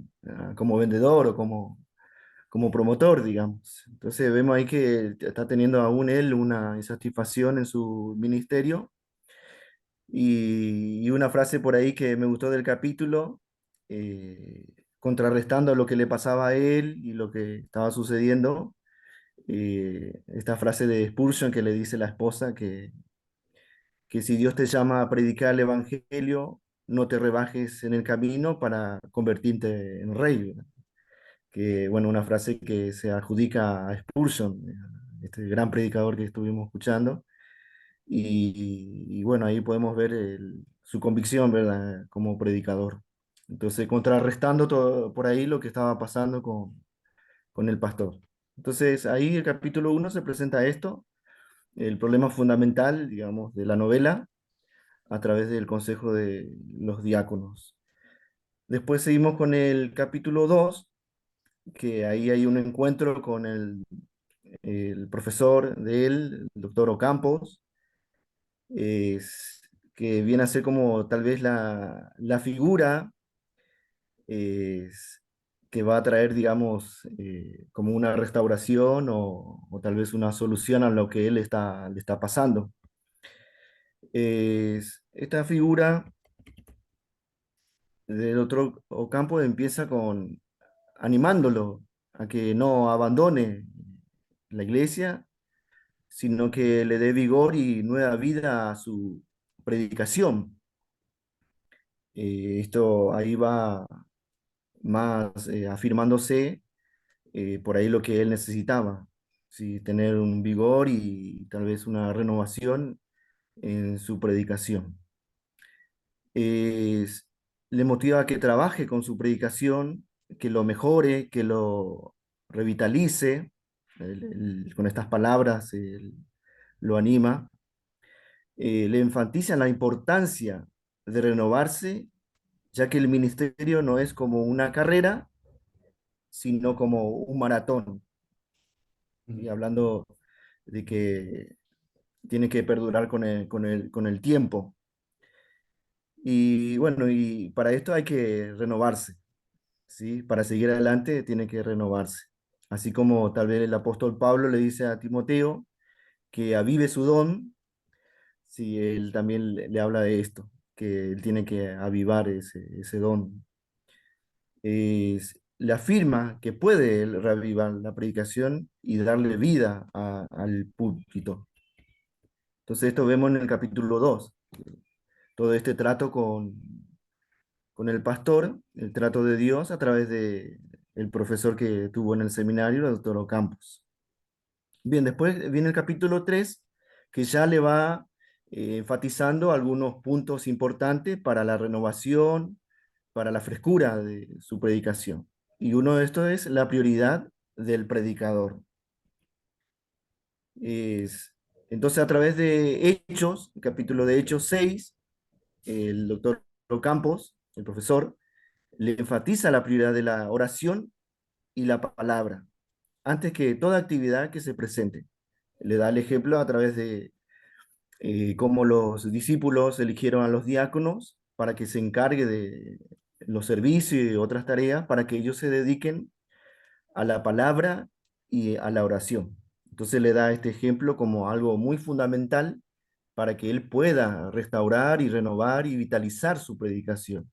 como vendedor o como promotor, digamos. Entonces vemos ahí que está teniendo aún él una insatisfacción en su ministerio. Y una frase por ahí que me gustó del capítulo, eh, contrarrestando lo que le pasaba a él y lo que estaba sucediendo, esta frase de Spurgeon que le dice la esposa que si Dios te llama a predicar el evangelio, no te rebajes en el camino para convertirte en rey, ¿verdad? Que, bueno, una frase que se adjudica a Spurgeon, este gran predicador que estuvimos escuchando, y bueno, ahí podemos ver su convicción, ¿verdad? Como predicador. Entonces, contrarrestando todo por ahí lo que estaba pasando con el pastor. Entonces, ahí el capítulo 1 se presenta esto, el problema fundamental, digamos, de la novela, a través del consejo de los diáconos. Después seguimos con el capítulo 2, que ahí hay un encuentro con el profesor de él, el doctor Ocampos, que viene a ser como tal vez la figura es, que va a traer, digamos, como una restauración o tal vez una solución a lo que él le está pasando. Esta figura del doctor Ocampo empieza con animándolo a que no abandone la iglesia, sino que le dé vigor y nueva vida a su predicación. Esto ahí va más afirmándose por ahí lo que él necesitaba, ¿sí? Tener un vigor y tal vez una renovación en su predicación. Es- Le motiva a que trabaje con su predicación, que lo mejore, que lo revitalice. Con estas palabras lo anima. Le enfatiza la importancia de renovarse, ya que el ministerio no es como una carrera, sino como un maratón. Y hablando de que tiene que perdurar con el tiempo. Y bueno, y para esto hay que renovarse, ¿sí? Para seguir adelante tiene que renovarse. Así como tal vez el apóstol Pablo le dice a Timoteo que avive su don, sí, él también le habla de esto, que él tiene que avivar ese don. Le afirma que puede él reavivar la predicación y darle vida al púlpito. Entonces esto vemos en el capítulo 2, todo este trato con el pastor, el trato de Dios a través de el profesor que tuvo en el seminario, el doctor Ocampos. Bien, después viene el capítulo 3, que ya le va enfatizando algunos puntos importantes para la renovación, para la frescura de su predicación. Y uno de estos es la prioridad del predicador. Es, entonces, a través de Hechos, el capítulo de Hechos 6, el doctor Campos, el profesor, le enfatiza la prioridad de la oración y la palabra, antes que toda actividad que se presente. Le da el ejemplo a través de cómo los discípulos eligieron a los diáconos para que se encargue de los servicios y otras tareas, para que ellos se dediquen a la palabra y a la oración. Entonces le da este ejemplo como algo muy fundamental para que él pueda restaurar y renovar y vitalizar su predicación.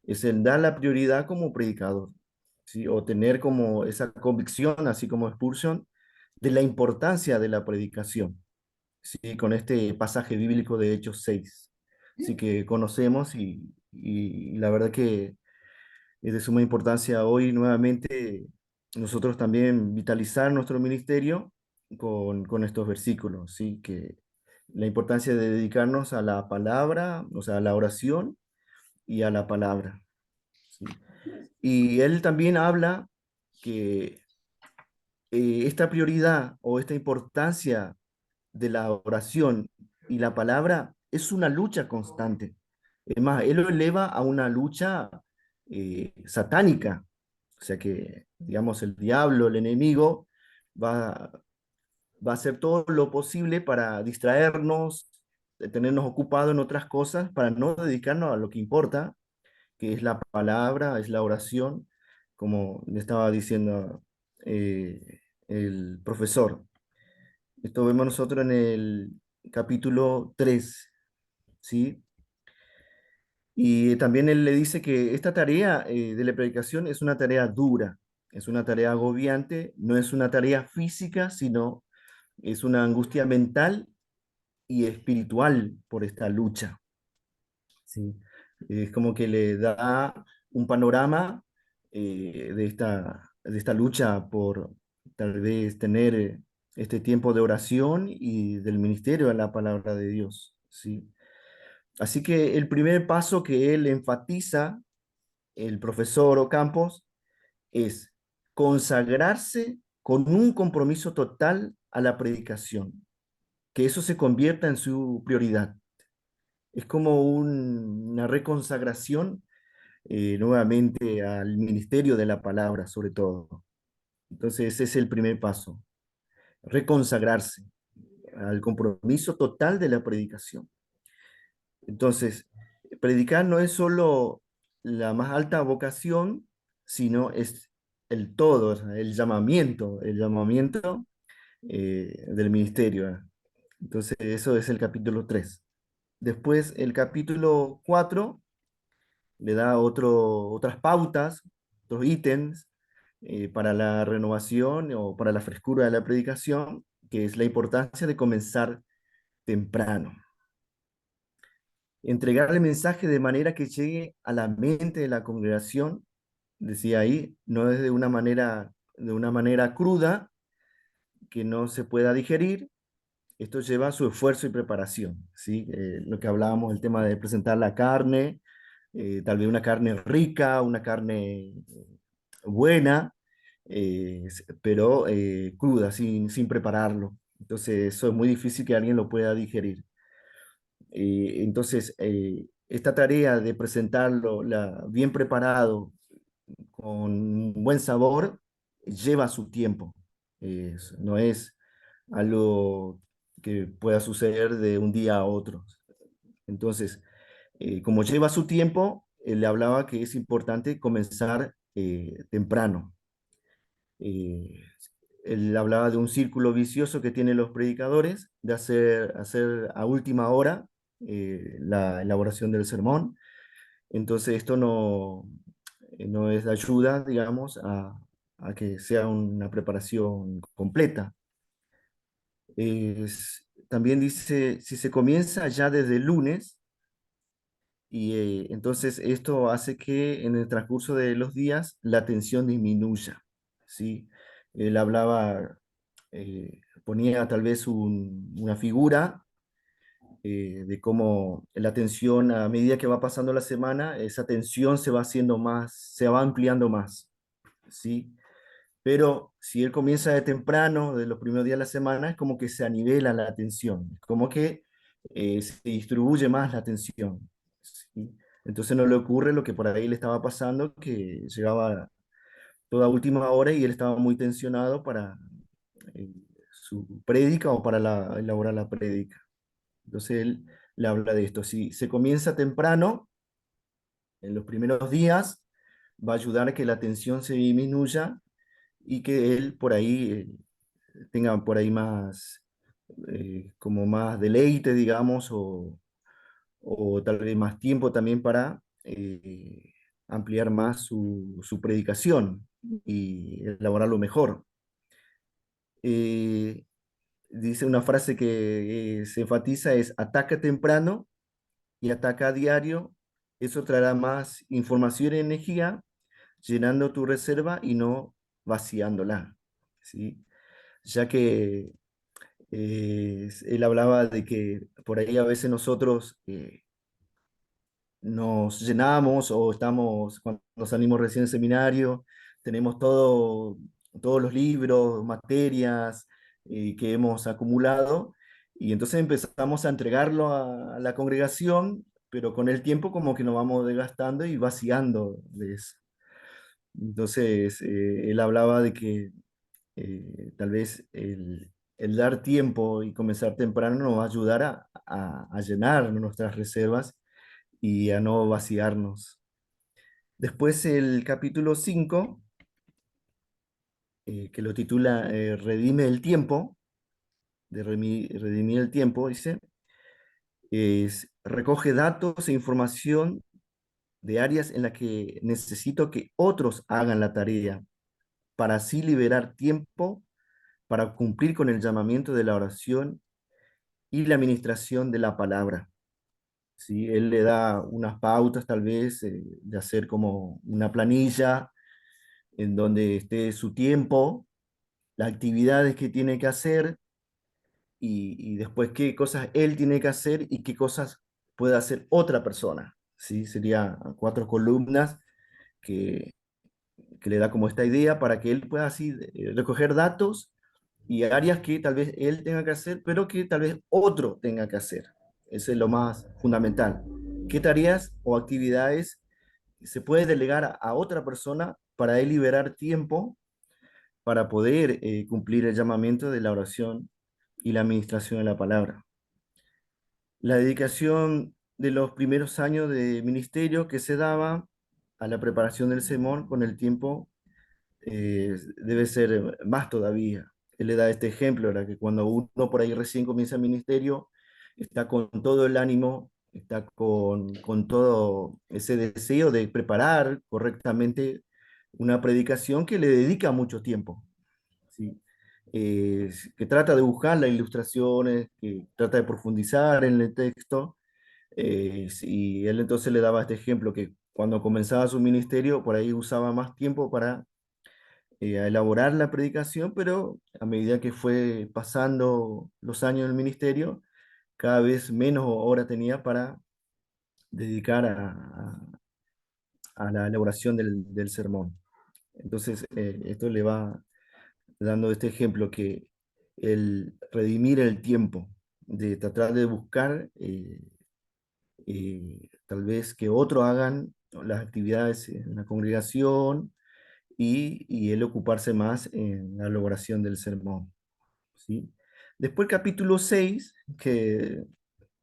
Es el dar la prioridad como predicador, ¿sí? O tener como esa convicción, así como Spurgeon, de la importancia de la predicación, ¿sí? Con este pasaje bíblico de Hechos 6, así que conocemos y la verdad que es de suma importancia hoy nuevamente nosotros también vitalizar nuestro ministerio con estos versículos, ¿sí? Que la importancia de dedicarnos a la palabra, o sea, a la oración y a la palabra, ¿sí? Y él también habla que esta prioridad o esta importancia de la oración y la palabra es una lucha constante. Es más, él lo eleva a una lucha satánica. O sea que, digamos, el diablo, el enemigo, va, va a hacer todo lo posible para distraernos, de tenernos ocupados en otras cosas, para no dedicarnos a lo que importa, que es la palabra, es la oración, como le estaba diciendo el profesor. Esto vemos nosotros en el capítulo 3, ¿sí? Y también él le dice que esta tarea de la predicación es una tarea dura, es una tarea agobiante, no es una tarea física, sino es una angustia mental y espiritual por esta lucha. ¿Sí? Es como que le da un panorama de esta lucha por tal vez tener este tiempo de oración y del ministerio de la palabra de Dios. ¿Sí? Así que el primer paso que él enfatiza, el profesor Ocampos, es consagrarse con un compromiso total a la predicación, que eso se convierta en su prioridad. Es como una reconsagración nuevamente al ministerio de la palabra, sobre todo. Entonces, ese es el primer paso, reconsagrarse al compromiso total de la predicación. Entonces, predicar no es solo la más alta vocación, sino es el todo, o sea, el llamamiento del ministerio. Entonces, eso es el capítulo 3. Después, el capítulo 4 le da otras pautas, otros ítems para la renovación o para la frescura de la predicación, que es la importancia de comenzar temprano. Entregar el mensaje de manera que llegue a la mente de la congregación, decía ahí, no es de una manera cruda, que no se pueda digerir. Esto lleva su esfuerzo y preparación, ¿sí? Lo que hablábamos, el tema de presentar la carne, tal vez una carne rica, una carne buena, pero cruda, sin prepararlo. Entonces, eso es muy difícil que alguien lo pueda digerir. Entonces, esta tarea de presentarlo bien preparado, con un buen sabor, lleva su tiempo. No es algo que pueda suceder de un día a otro. Entonces, como lleva su tiempo, él le hablaba que es importante comenzar temprano. Eh, Él hablaba de un círculo vicioso que tienen los predicadores, de hacer a última hora la elaboración del sermón. Entonces, esto no es de ayuda, digamos, a que sea una preparación completa. También dice, si se comienza ya desde el lunes, y entonces esto hace que en el transcurso de los días la tensión disminuya, ¿sí? Él hablaba, ponía tal vez una figura de cómo la tensión, a medida que va pasando la semana, esa tensión se va haciendo más, se va ampliando más, ¿sí? Pero si él comienza de temprano, de los primeros días de la semana, es como que se anivela la tensión, como que se distribuye más la tensión, ¿sí? Entonces no le ocurre lo que por ahí le estaba pasando, que llegaba toda última hora y él estaba muy tensionado para eh, su prédica o para elaborar la prédica. Entonces él le habla de esto. Si se comienza temprano, en los primeros días, va a ayudar a que la tensión se disminuya y que él por ahí tenga por ahí más, como más deleite, digamos, o tal vez más tiempo también para ampliar más su predicación y elaborarlo mejor. Eh, Dice una frase que se enfatiza es ataca temprano y ataca a diario. Eso traerá más información y energía, llenando tu reserva y no vaciándola, ¿sí? Ya que él hablaba de que por ahí a veces nosotros nos llenamos o estamos, cuando salimos recién del seminario, tenemos todos los libros, materias que hemos acumulado Y entonces empezamos a entregarlo a la congregación, pero con el tiempo como que nos vamos desgastando y vaciando de eso. Entonces, él hablaba de que tal vez el dar tiempo y comenzar temprano nos va a ayudar a llenar nuestras reservas y a no vaciarnos. Después el capítulo 5, que lo titula Redime el tiempo, de redimir el tiempo, dice, recoge datos e información de áreas en las que necesito que otros hagan la tarea, para así liberar tiempo para cumplir con el llamamiento de la oración y la administración de la palabra. ¿Sí? Él le da unas pautas tal vez de hacer como una planilla en donde esté su tiempo, las actividades que tiene que hacer y después qué cosas él tiene que hacer y qué cosas puede hacer otra persona. ¿Sí? Sería 4 columnas que, que le da como esta idea para que él pueda así recoger datos y áreas que tal vez él tenga que hacer, pero que tal vez otro tenga que hacer. Eso es lo más fundamental. ¿Qué tareas o actividades se puede delegar a otra persona para él liberar tiempo para poder cumplir el llamamiento de la oración y la administración de la palabra? La dedicación de los primeros años de ministerio que se daba a la preparación del sermón con el tiempo debe ser más todavía. Él le da este ejemplo, era que cuando uno por ahí recién comienza el ministerio, está con todo el ánimo, está con todo ese deseo de preparar correctamente una predicación que le dedica mucho tiempo, ¿sí? Que trata de buscar las ilustraciones, que trata de profundizar en el texto, y él entonces le daba este ejemplo que cuando comenzaba su ministerio, por ahí usaba más tiempo para a elaborar la predicación, pero a medida que fue pasando los años del ministerio, cada vez menos hora tenía para dedicar a la elaboración del sermón. Entonces, esto le va dando este ejemplo que el redimir el tiempo, de tratar de buscar tal vez que otros hagan las actividades en la congregación y él ocuparse más en la elaboración del sermón. ¿Sí? Después el capítulo 6, que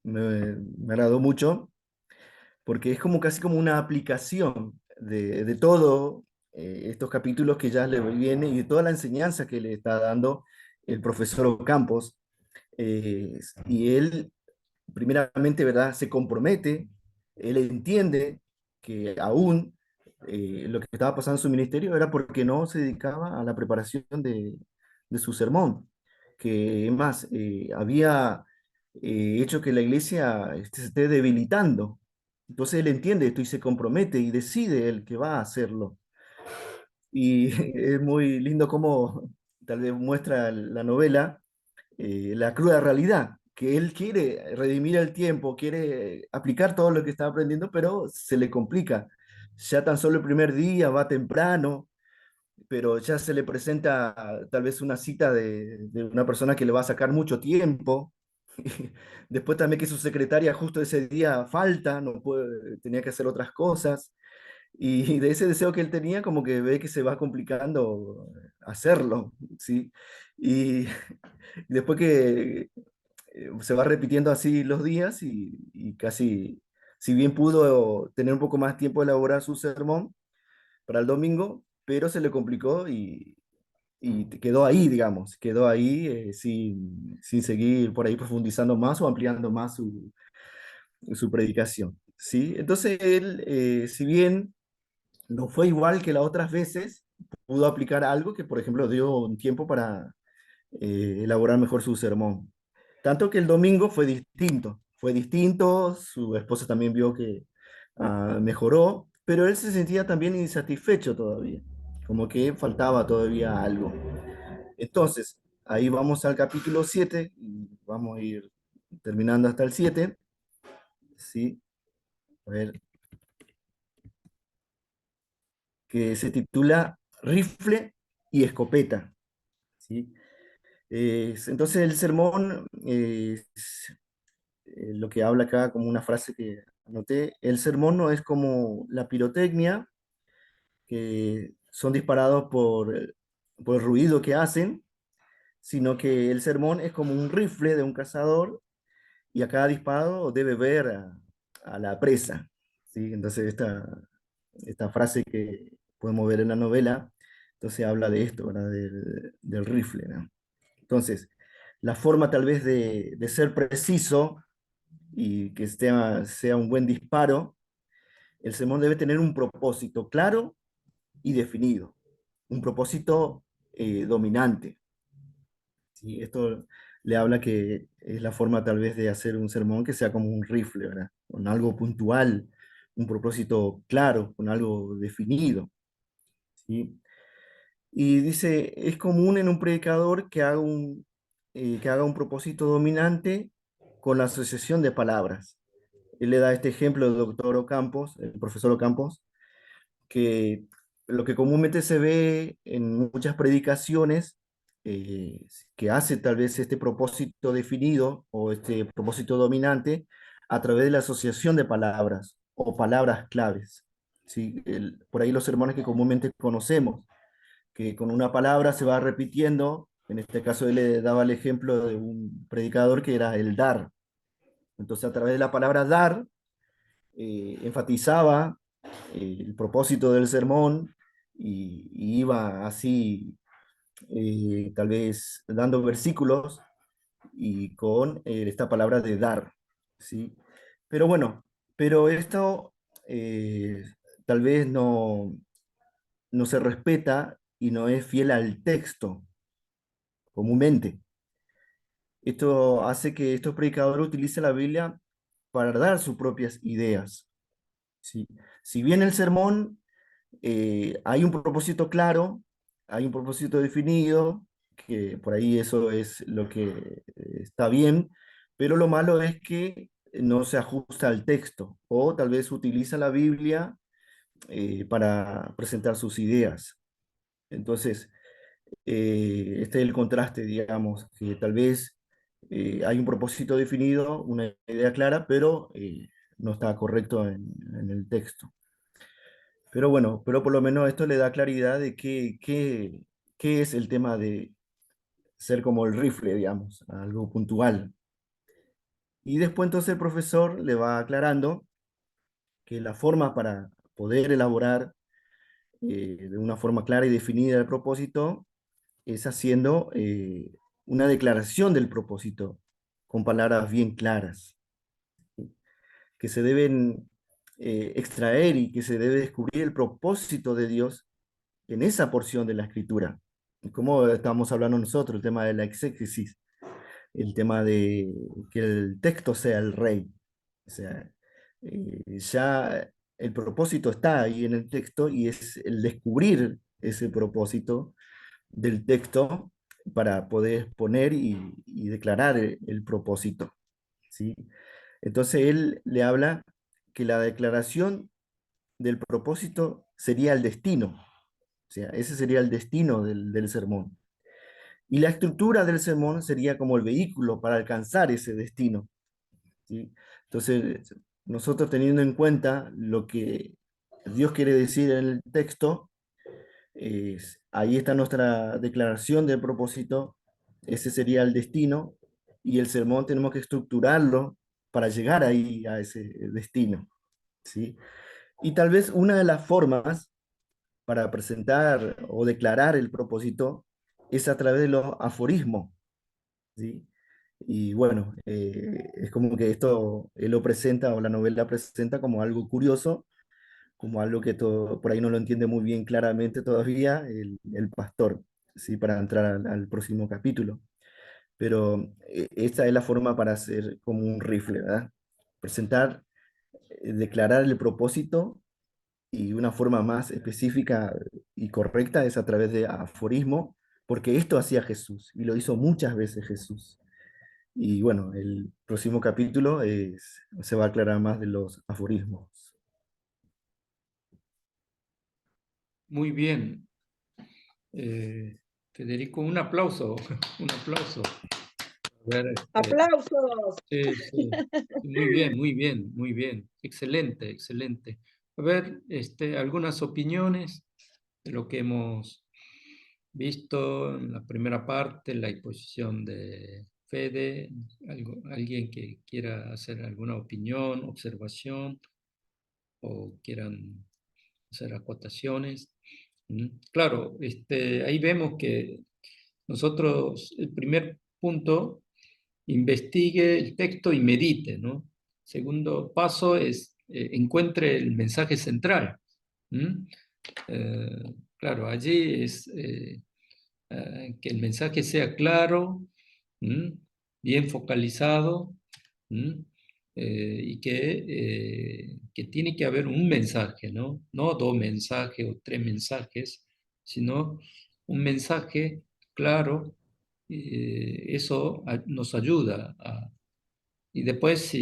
me agradó mucho, porque es como casi como una aplicación de todo estos capítulos que ya le viene y de toda la enseñanza que le está dando el profesor Ocampos. Y él, primeramente, ¿verdad? Se compromete, él entiende que aún lo que estaba pasando en su ministerio era porque no se dedicaba a la preparación de su sermón, que más había hecho que la iglesia se esté debilitando. Entonces él entiende esto y se compromete y decide él que va a hacerlo. Y es muy lindo cómo tal vez muestra la novela la cruda realidad, que él quiere redimir el tiempo, quiere aplicar todo lo que está aprendiendo, pero se le complica. Ya tan solo el primer día va temprano, pero ya se le presenta tal vez una cita de una persona que le va a sacar mucho tiempo. Después también que su secretaria justo ese día falta, no puede, tenía que hacer otras cosas. Y de ese deseo que él tenía, como que ve que se va complicando hacerlo, ¿sí? Y después que se va repitiendo así los días y casi, si bien pudo tener un poco más tiempo de elaborar su sermón para el domingo, pero se le complicó y quedó ahí, digamos, quedó ahí sin seguir por ahí profundizando más o ampliando más su predicación, ¿sí? Entonces él, si bien no fue igual que las otras veces, pudo aplicar algo que, por ejemplo, dio un tiempo para elaborar mejor su sermón. Tanto que el domingo fue distinto, su esposa también vio que mejoró, pero él se sentía también insatisfecho todavía, como que faltaba todavía algo. Entonces, ahí vamos al capítulo 7, y vamos a ir terminando hasta el 7, ¿sí? A ver, que se titula Rifle y Escopeta, ¿sí? Entonces el sermón, lo que habla acá como una frase que anoté, el sermón no es como la pirotecnia, que son disparados por el ruido que hacen, sino que el sermón es como un rifle de un cazador y a cada disparo debe ver a la presa. ¿Sí? Entonces esta frase que podemos ver en la novela, entonces habla de esto, ¿verdad? Del rifle, ¿no? Entonces, la forma tal vez de ser preciso y que sea un buen disparo, el sermón debe tener un propósito claro y definido, un propósito dominante. ¿Sí? Esto le habla que es la forma tal vez de hacer un sermón que sea como un rifle, ¿verdad? Con algo puntual, un propósito claro, con algo definido. ¿Sí? Y dice, es común en un predicador que haga un propósito dominante con la asociación de palabras. Él le da este ejemplo del doctor Ocampos, el profesor Ocampos, que lo que comúnmente se ve en muchas predicaciones, eh, que hace tal vez este propósito definido o este propósito dominante a través de la asociación de palabras o palabras claves. ¿Sí? Por ahí los sermones que comúnmente conocemos, que con una palabra se va repitiendo. En este caso él le daba el ejemplo de un predicador que era el dar. Entonces a través de la palabra dar, enfatizaba el propósito del sermón y iba así, tal vez dando versículos y con esta palabra de dar, ¿sí? Pero bueno, pero esto eh, tal vez no se respeta y no es fiel al texto comúnmente. Esto hace que estos predicadores utilicen la Biblia para dar sus propias ideas. ¿Sí? Si bien el sermón hay un propósito claro, hay un propósito definido, que por ahí eso es lo que está bien, pero lo malo es que no se ajusta al texto o tal vez utiliza la Biblia para presentar sus ideas. Entonces, este es el contraste, digamos, que tal vez hay un propósito definido, una idea clara, pero no está correcto en el texto. Pero bueno, pero por lo menos esto le da claridad de qué es el tema de ser como el rifle, digamos, algo puntual. Y después entonces el profesor le va aclarando que la forma para poder elaborar de una forma clara y definida el propósito es haciendo una declaración del propósito con palabras bien claras, que se deben extraer y que se debe descubrir el propósito de Dios en esa porción de la escritura. Como estamos hablando nosotros, el tema de la exégesis, el tema de que el texto sea el rey. O sea, ya el propósito está ahí en el texto y es el descubrir ese propósito del texto para poder exponer y declarar el propósito. ¿Sí? Entonces él le habla que la declaración del propósito sería el destino. O sea, ese sería el destino del sermón. Y la estructura del sermón sería como el vehículo para alcanzar ese destino. ¿Sí? Entonces, nosotros teniendo en cuenta lo que Dios quiere decir en el texto, ahí está nuestra declaración de propósito, ese sería el destino, y el sermón tenemos que estructurarlo para llegar ahí a ese destino. ¿Sí? Y tal vez una de las formas para presentar o declarar el propósito es a través de los aforismos, ¿sí? Y bueno, es como que esto él lo presenta o la novela presenta como algo curioso, como algo que por ahí no lo entiende muy bien claramente todavía el pastor, ¿sí? Para entrar al próximo capítulo. Pero esta es la forma para hacer como un rifle, ¿verdad? Presentar, declarar el propósito y una forma más específica y correcta es a través de aforismo, porque esto hacía Jesús y lo hizo muchas veces Jesús. Y bueno, el próximo capítulo se va a aclarar más de los aforismos. Muy bien. Federico, un aplauso, un aplauso. A ver, ¡Aplausos! sí, sí. Muy bien, muy bien, muy bien. Excelente, excelente. A ver, algunas opiniones de lo que hemos visto en la primera parte, la exposición de Fede. ¿Alguien que quiera hacer alguna opinión, observación o quieran hacer acotaciones? Claro, ahí vemos que nosotros, el primer punto, investigue el texto y medite, ¿no? Segundo paso es encuentre el mensaje central. Claro, allí es que el mensaje sea claro, bien focalizado, y que tiene que haber un mensaje, ¿no? No dos mensajes o tres mensajes, sino un mensaje claro. Eso nos ayuda y después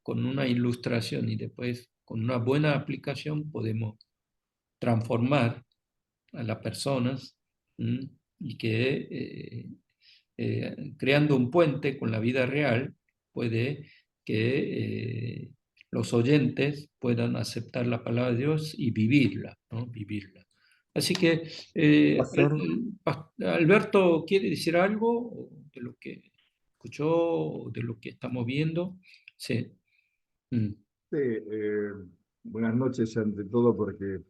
con una ilustración y después con una buena aplicación podemos transformar a las personas, y que creando un puente con la vida real puede que los oyentes puedan aceptar la palabra de Dios y vivirla, ¿no? Vivirla. Así que, Pastor, Alberto, ¿quiere decir algo de lo que escuchó o de lo que estamos viendo? Sí. Mm, Sí, buenas noches ante todo, porque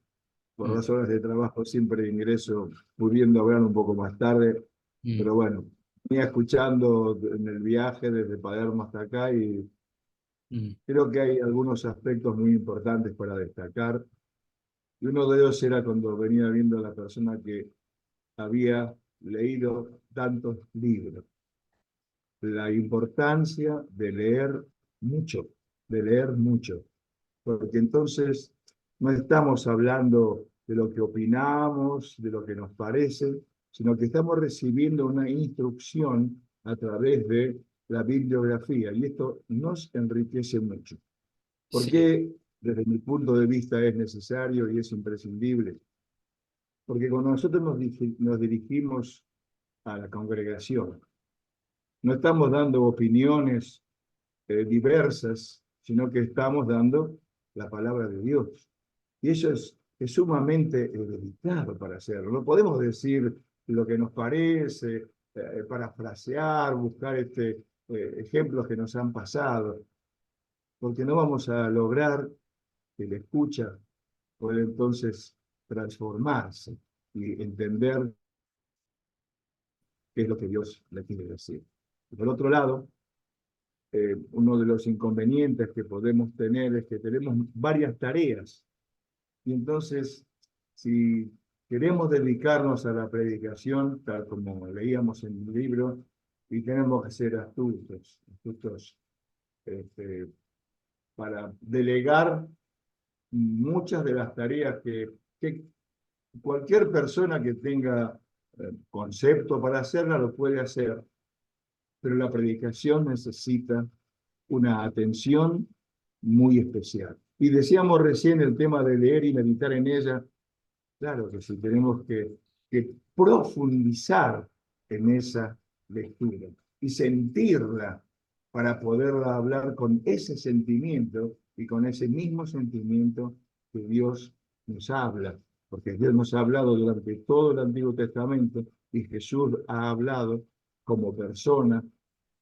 por mm, razones de trabajo siempre ingreso pudiendo hablar un poco más tarde, mm, pero bueno, venía escuchando en el viaje desde Palermo hasta acá y mm, creo que hay algunos aspectos muy importantes para destacar. Y uno de ellos era cuando venía viendo a la persona que había leído tantos libros, la importancia mucho, de leer mucho. Porque entonces no estamos hablando de lo que opinamos, de lo que nos parece, sino que estamos recibiendo una instrucción a través de la bibliografía, y esto nos enriquece mucho. ¿Por sí, qué, desde mi punto de vista, es necesario y es imprescindible? Porque cuando nosotros nos dirigimos a la congregación, no estamos dando opiniones diversas, sino que estamos dando la palabra de Dios. Y eso es sumamente delicado para hacerlo. No podemos decir lo que nos parece, parafrasear, buscar ejemplos que nos han pasado, porque no vamos a lograr que la escucha pueda entonces transformarse y entender qué es lo que Dios le quiere decir. Y por otro lado, uno de los inconvenientes que podemos tener es que tenemos varias tareas. Y entonces, si queremos dedicarnos a la predicación, tal como leíamos en el libro, y tenemos que ser astutos para delegar muchas de las tareas que cualquier persona que tenga concepto para hacerla lo puede hacer, pero la predicación necesita una atención muy especial. Y decíamos recién el tema de leer y meditar en ella. Claro que sí, tenemos que profundizar en esa lectura y sentirla para poderla hablar con ese sentimiento y con ese mismo sentimiento que Dios nos habla, porque Dios nos ha hablado durante todo el Antiguo Testamento y Jesús ha hablado como persona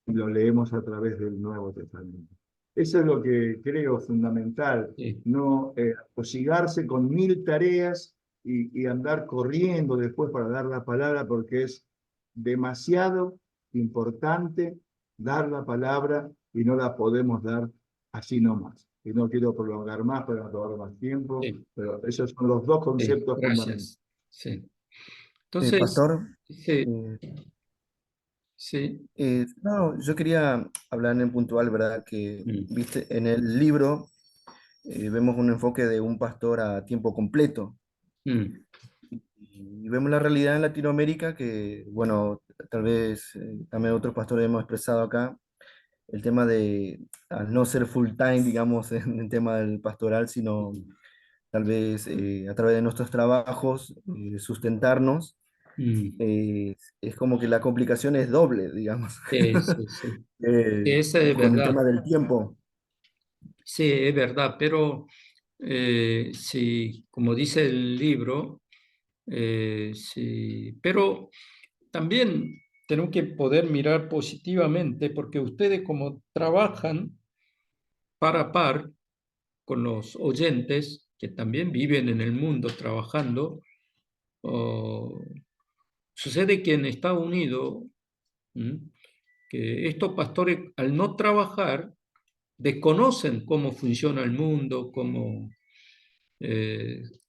y lo leemos a través del Nuevo Testamento. Eso es lo que creo fundamental, sí, no osigarse con 1000 tareas y andar corriendo después para dar la palabra, porque es demasiado importante dar la palabra y no la podemos dar así nomás. Y no quiero prolongar más para no tomar más tiempo, sí, pero esos son los dos sí, conceptos fundamentales. gracias. Sí. Entonces, Pastor, sí, sí. no, yo quería hablar en puntual, ¿verdad? Que, Mm, viste, en el libro vemos un enfoque de un pastor a tiempo completo. mm, Y vemos la realidad en Latinoamérica que, bueno, tal vez también otros pastores hemos expresado acá, el tema de al no ser full time, digamos, en el tema del pastoral, sino tal vez a través de nuestros trabajos sustentarnos Es como que la complicación es doble, digamos, Sí, sí. Esa es con el verdad. tema del tiempo. Sí, es verdad, pero sí, como dice el libro, sí, pero también tenemos que poder mirar positivamente porque ustedes como trabajan par a par con los oyentes que también viven en el mundo trabajando, sucede que en Estados Unidos, que estos pastores al no trabajar desconocen cómo funciona el mundo, cómo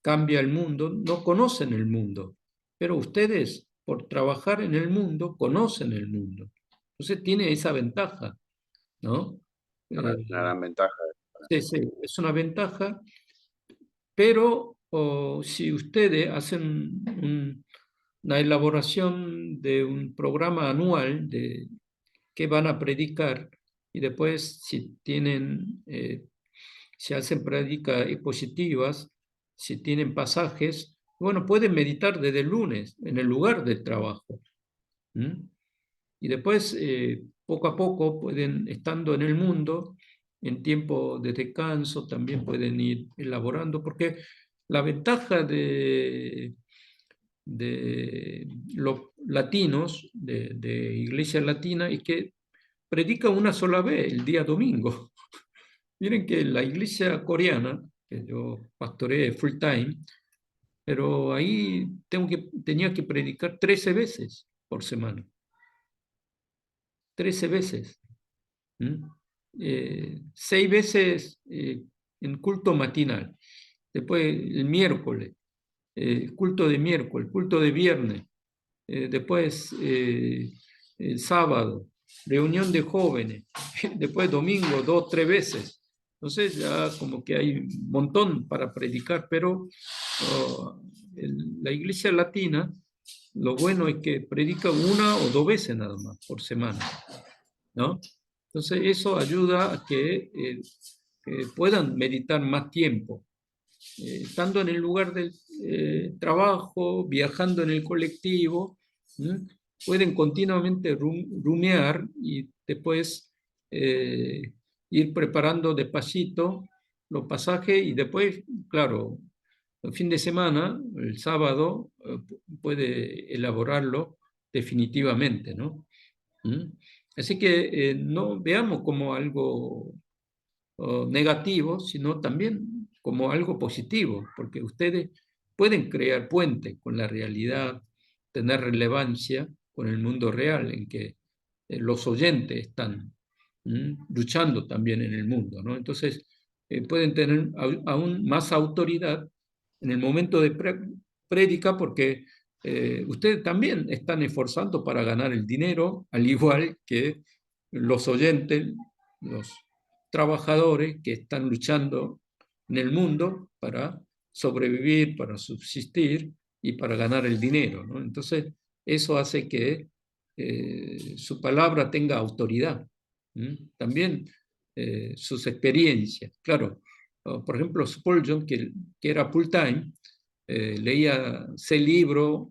cambia el mundo, no conocen el mundo, pero ustedes por trabajar en el mundo conocen el mundo. Entonces tiene esa ventaja, ¿no? Una gran ventaja. Sí, sí, es una ventaja, pero si ustedes hacen una elaboración de un programa anual de qué van a predicar y después si tienen, si hacen prácticas expositivas, si tienen pasajes, bueno, pueden meditar desde el lunes en el lugar del trabajo. Y después, poco a poco, pueden, estando en el mundo, en tiempo de descanso, también pueden ir elaborando, porque la ventaja de los latinos, de Iglesia Latina, es que predica una sola vez, el día domingo. Miren que la iglesia coreana, que yo pastoreé full time, pero ahí tenía que predicar 13 veces por semana. 13 veces. 6 veces en culto matinal. Después el miércoles, culto de miércoles, culto de viernes. Después el sábado, reunión de jóvenes. Después domingo, 2, 3 veces. Entonces ya como que hay un montón para predicar, pero la iglesia latina, lo bueno es que predica 1 o 2 veces nada más por semana, ¿no? Entonces eso ayuda a que puedan meditar más tiempo, estando en el lugar del trabajo, viajando en el colectivo, pueden continuamente rumiar y después ir preparando despacito los pasajes y después, claro, el fin de semana, el sábado, puede elaborarlo definitivamente, ¿no? Así que no veamos como algo negativo, sino también como algo positivo, porque ustedes pueden crear puentes con la realidad, tener relevancia con el mundo real en que los oyentes están luchando también en el mundo, ¿no? Entonces, pueden tener aún más autoridad en el momento de prédica porque ustedes también están esforzando para ganar el dinero, al igual que los oyentes, los trabajadores que están luchando en el mundo para sobrevivir, para subsistir y para ganar el dinero, ¿no? Entonces, eso hace que su palabra tenga autoridad. También sus experiencias. Claro, por ejemplo, Spurgeon, que era full time, leía 6 libros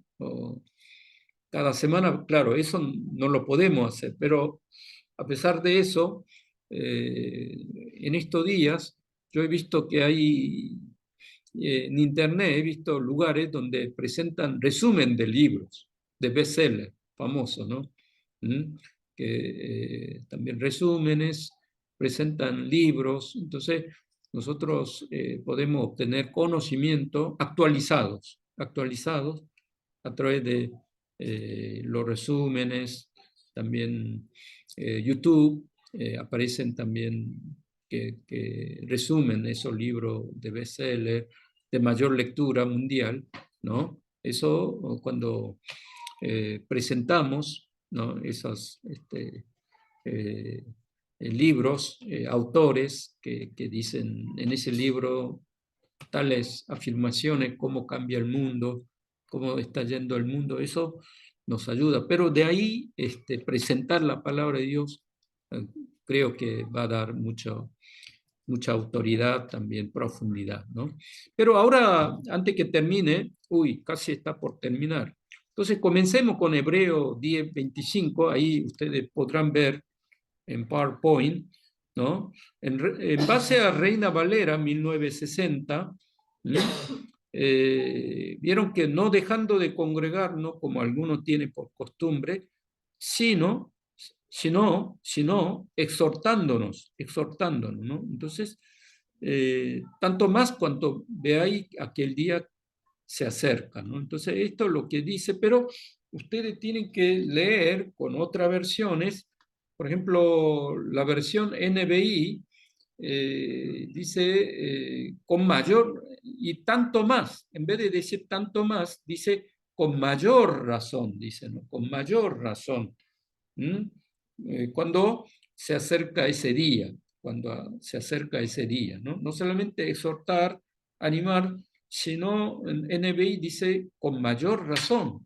cada semana. Claro, eso no lo podemos hacer, pero a pesar de eso, en estos días yo he visto que hay en internet, he visto lugares donde presentan resumen de libros, de bestseller famosos, ¿no? Que también resúmenes, presentan libros, entonces nosotros podemos obtener conocimiento actualizados a través de los resúmenes, también YouTube, aparecen también que resumen esos libros de bestseller, de mayor lectura mundial, ¿no? Eso cuando presentamos, ¿no? Esos libros, autores que dicen en ese libro tales afirmaciones, cómo cambia el mundo, cómo está yendo el mundo, eso nos ayuda. Pero de ahí presentar la palabra de Dios, creo que va a dar mucha autoridad, también profundidad, ¿no? Pero ahora, antes que termine, casi está por terminar, Entonces, comencemos con Hebreo 10:25, ahí ustedes podrán ver en PowerPoint, ¿no? En base a Reina Valera, 1960, vieron que no dejando de congregarnos, como algunos tienen por costumbre, sino exhortándonos, ¿no? Entonces, tanto más cuanto veáis aquel día se acerca, ¿no? Entonces, esto es lo que dice, pero ustedes tienen que leer con otras versiones. Por ejemplo, la versión NBI dice con mayor y tanto más, en vez de decir tanto más, dice con mayor razón, dice, ¿no? Con mayor razón. Cuando se acerca ese día, ¿no? No solamente exhortar, animar, sino en NBI dice con mayor razón.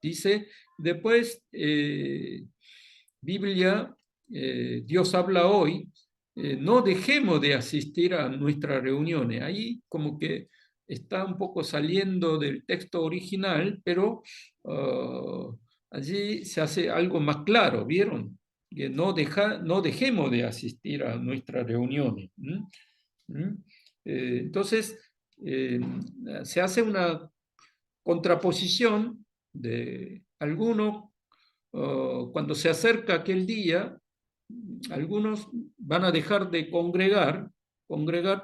Dice, después, Biblia, Dios habla hoy, no dejemos de asistir a nuestras reuniones. Ahí como que está un poco saliendo del texto original, pero allí se hace algo más claro, ¿vieron? Que no dejemos de asistir a nuestras reuniones. Entonces, se hace una contraposición de algunos, cuando se acerca aquel día, algunos van a dejar de congregar,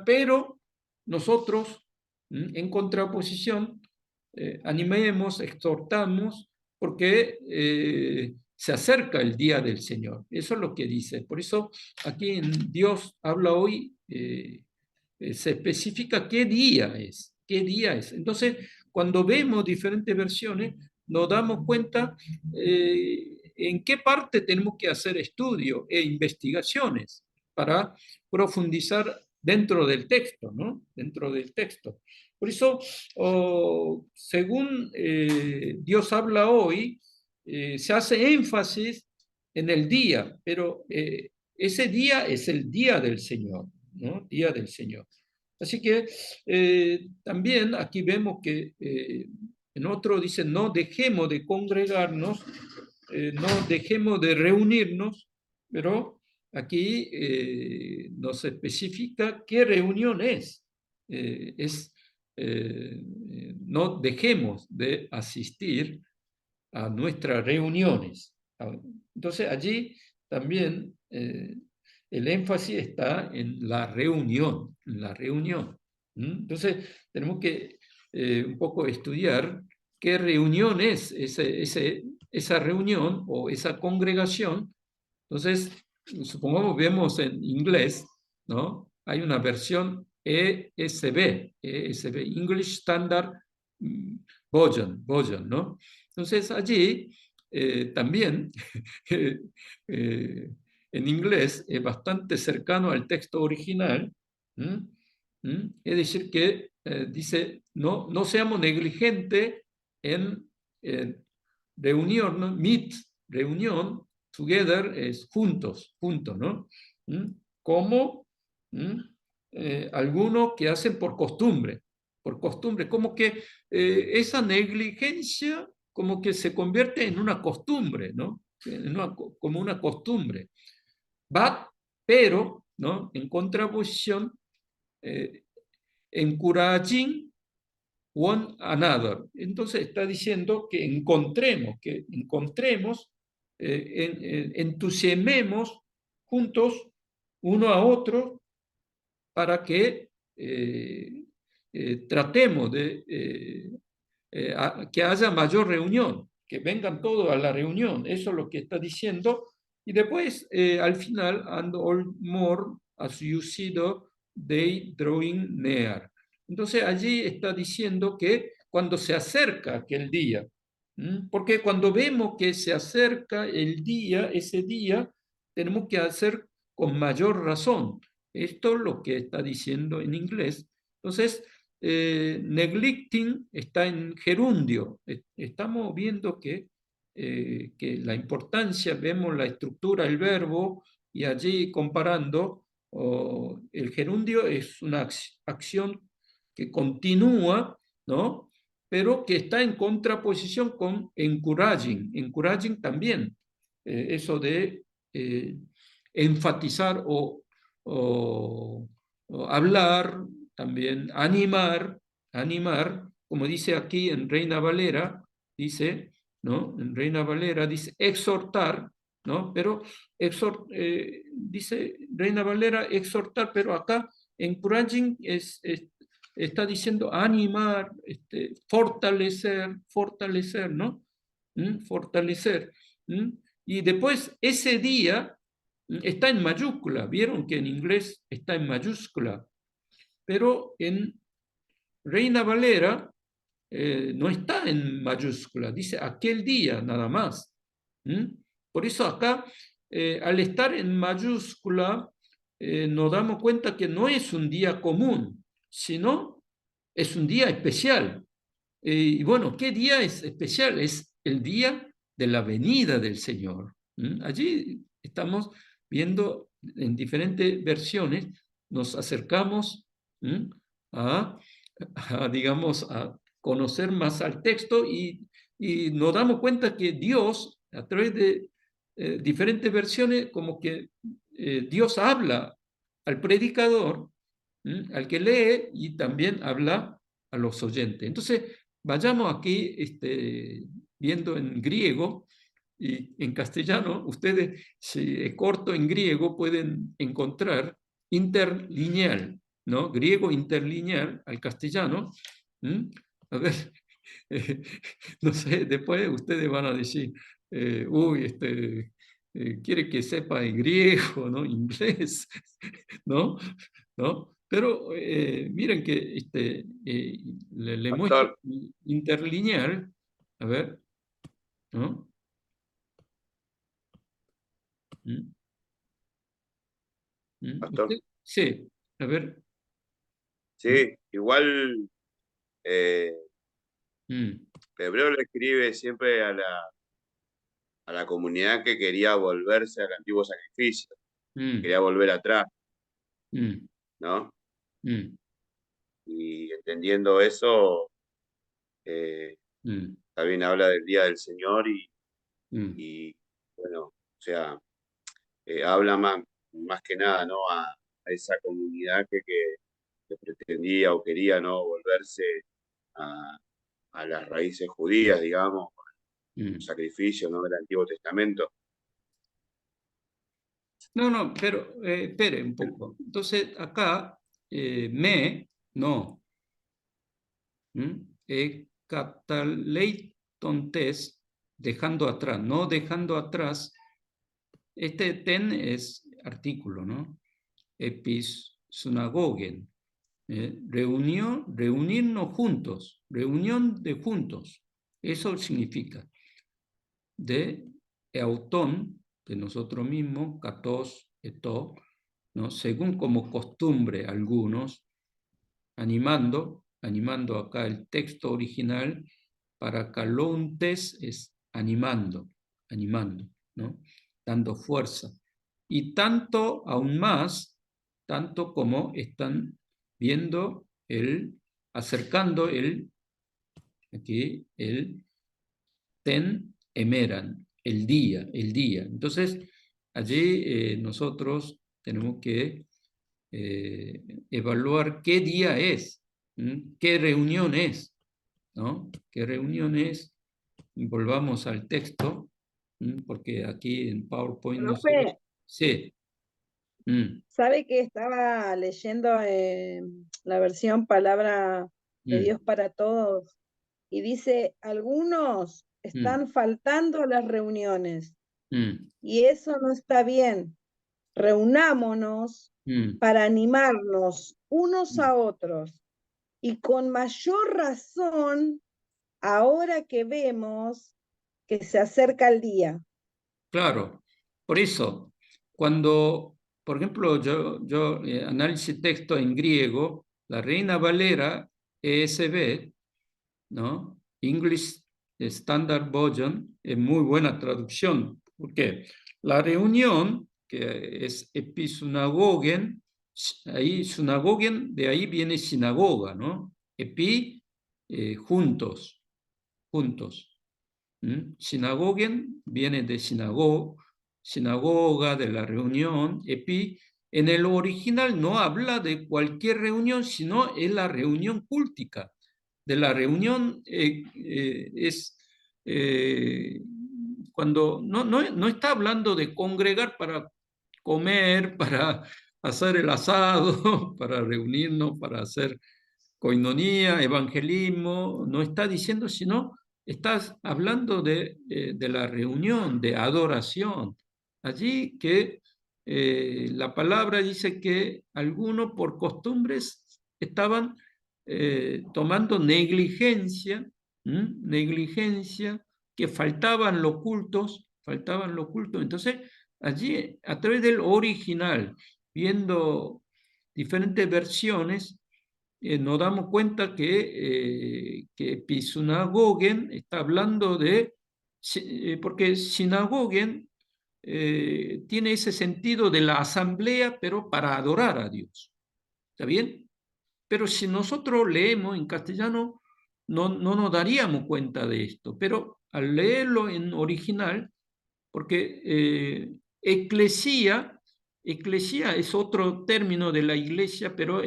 pero nosotros, en contraposición, animemos, exhortamos, porque se acerca el día del Señor. Eso es lo que dice. Por eso aquí en Dios habla hoy, se especifica qué día es, Entonces, cuando vemos diferentes versiones, nos damos cuenta en qué parte tenemos que hacer estudio e investigaciones para profundizar dentro del texto, ¿no? Dentro del texto. Por eso, según Dios habla hoy, se hace énfasis en el día, pero ese día es el día del Señor, ¿no? Día del Señor. Así que también aquí vemos que en otro dice, no dejemos de congregarnos, no dejemos de reunirnos, pero aquí nos especifica qué reunión es. No dejemos de asistir a nuestras reuniones. Entonces allí también el énfasis está en la reunión, Entonces tenemos que un poco estudiar qué reunión es esa reunión o esa congregación. Entonces, supongamos, vemos en inglés, ¿no? Hay una versión ESV, English Standard Version, ¿no? Entonces allí también en inglés es bastante cercano al texto original. Es decir, que dice, no seamos negligentes en reunión, reunión, together es juntos, ¿no? Como algunos que hacen por costumbre, como que esa negligencia como que se convierte en una costumbre, ¿no? Como una costumbre. Pero, ¿no? En contraposición, encouraging one another. Entonces está diciendo que encontremos, entusiasmemos juntos uno a otro para que tratemos de que haya mayor reunión, que vengan todos a la reunión. Eso es lo que está diciendo. Y después, al final, and all more as you see they drawing near. Entonces allí está diciendo que cuando se acerca aquel día, porque cuando vemos que se acerca el día, ese día, tenemos que hacer con mayor razón. Esto es lo que está diciendo en inglés. Entonces, neglecting está en gerundio. Estamos viendo que la importancia, vemos la estructura, el verbo, y allí comparando, el gerundio es una acción que continúa, ¿no? pero que está en contraposición con encouraging. Encouraging también, eso de enfatizar o hablar, también animar, como dice aquí en Reina Valera, dice, ¿no? En Reina Valera dice exhortar, ¿no? Pero dice Reina Valera exhortar, pero acá encouraging está diciendo animar, fortalecer, ¿no? Fortalecer. Y después ese día está en mayúscula. Vieron que en inglés está en mayúscula, pero en Reina Valera no está en mayúscula, dice aquel día nada más. Por eso acá, al estar en mayúscula, nos damos cuenta que no es un día común, sino es un día especial. Y bueno, ¿qué día es especial? Es el día de la venida del Señor. Allí estamos viendo en diferentes versiones, nos acercamos digamos, a conocer más al texto y nos damos cuenta que Dios, a través de diferentes versiones, como que Dios habla al predicador, al que lee, y también habla a los oyentes. Entonces, vayamos aquí viendo en griego y en castellano. Ustedes, si es corto en griego, pueden encontrar interlineal, ¿no? Griego interlineal al castellano. A ver, no sé, después ustedes van a decir, uy, quiere que sepa el griego, ¿no? Inglés, ¿no? ¿No? Pero miren que le muestro interlineal, a ver, ¿no? Pastor. Sí, a ver. Sí, igual Hebreo le escribe siempre a la comunidad que quería volverse al antiguo sacrificio, quería volver atrás, ¿no? Y entendiendo eso, también habla del día del Señor y bueno, o sea, habla más que nada, ¿no? A esa comunidad que pretendía o quería, ¿no? Volverse a las raíces judías, digamos, sacrificio, ¿no? Del Antiguo Testamento. No, pero espere un poco. Entonces, acá, no. Cataleitontes, dejando atrás, no dejando atrás. Este ten es artículo, ¿no? Epis sunagogen. Reunirnos juntos, reunión de juntos. Eso significa de eutón, de nosotros mismos, katos, eto, ¿no? Según como costumbre algunos, animando acá el texto original, para calontes es animando, ¿no? Dando fuerza. Y tanto, aún más, tanto como están viendo acercando aquí el ten emeran, el día. Entonces, allí nosotros tenemos que evaluar qué día es, qué reunión es, ¿no? ¿Qué reunión es? Volvamos al texto, porque aquí en PowerPoint no sé. Sí. ¿Sabe que estaba leyendo la versión Palabra de Dios para Todos? Y dice, algunos están faltando a las reuniones. Y eso no está bien. Reunámonos para animarnos unos a otros. Y con mayor razón, ahora que vemos que se acerca el día. Claro. Por eso, cuando, por ejemplo, yo análisis texto en griego, la Reina Valera, ESV, ¿no? English Standard Version, es muy buena traducción. ¿Por qué? La reunión, que es episunagogen, ahí sunagogen, de ahí viene sinagoga, ¿no? Epi juntos. Sinagogen viene de sinagoga, de la reunión. Epi, en el original no habla de cualquier reunión, sino es la reunión cúltica. De la reunión es cuando no está hablando de congregar para comer, para hacer el asado, para reunirnos, para hacer coinonía, evangelismo, no está diciendo, sino estás hablando de la reunión, de adoración. Allí que la palabra dice que algunos por costumbres estaban tomando negligencia, que faltaban los cultos. Entonces, allí, a través del original, viendo diferentes versiones, nos damos cuenta que Pisunagogen está hablando de, porque sinagogen tiene ese sentido de la asamblea, pero para adorar a Dios. ¿Está bien? Pero si nosotros leemos en castellano, no nos daríamos cuenta de esto. Pero al leerlo en original, porque eclesía es otro término de la iglesia, pero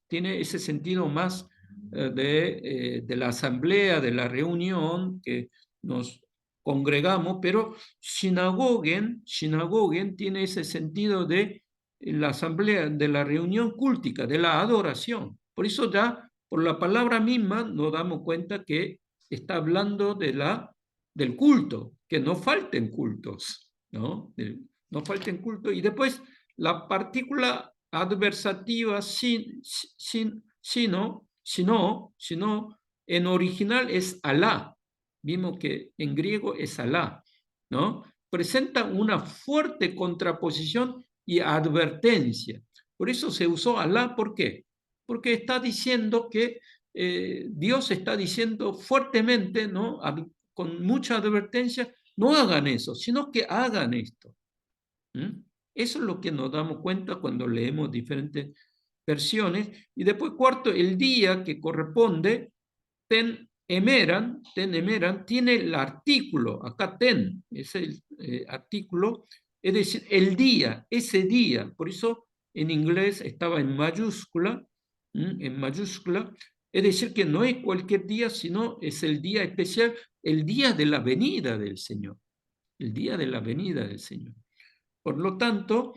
tiene ese sentido más de la asamblea, de la reunión, que nos congregamos, pero sinagogen tiene ese sentido de la asamblea, de la reunión cúltica, de la adoración. Por eso ya, por la palabra misma, nos damos cuenta que está hablando del culto, que no falten cultos, ¿no? No falten cultos. Y después la partícula adversativa sino, en original es Alá. Vimos que en griego es Alá, ¿no? Presenta una fuerte contraposición y advertencia. Por eso se usó Alá, ¿por qué? Porque está diciendo que Dios está diciendo fuertemente, ¿no? Con mucha advertencia, no hagan eso, sino que hagan esto. Eso es lo que nos damos cuenta cuando leemos diferentes versiones. Y después, cuarto, el día que corresponde, ten emeran, tiene el artículo, acá ten, es el artículo, es decir, el día, ese día. Por eso en inglés estaba en mayúscula, es decir, que no es cualquier día, sino es el día especial, el día de la venida del Señor. El día de la venida del Señor. Por lo tanto,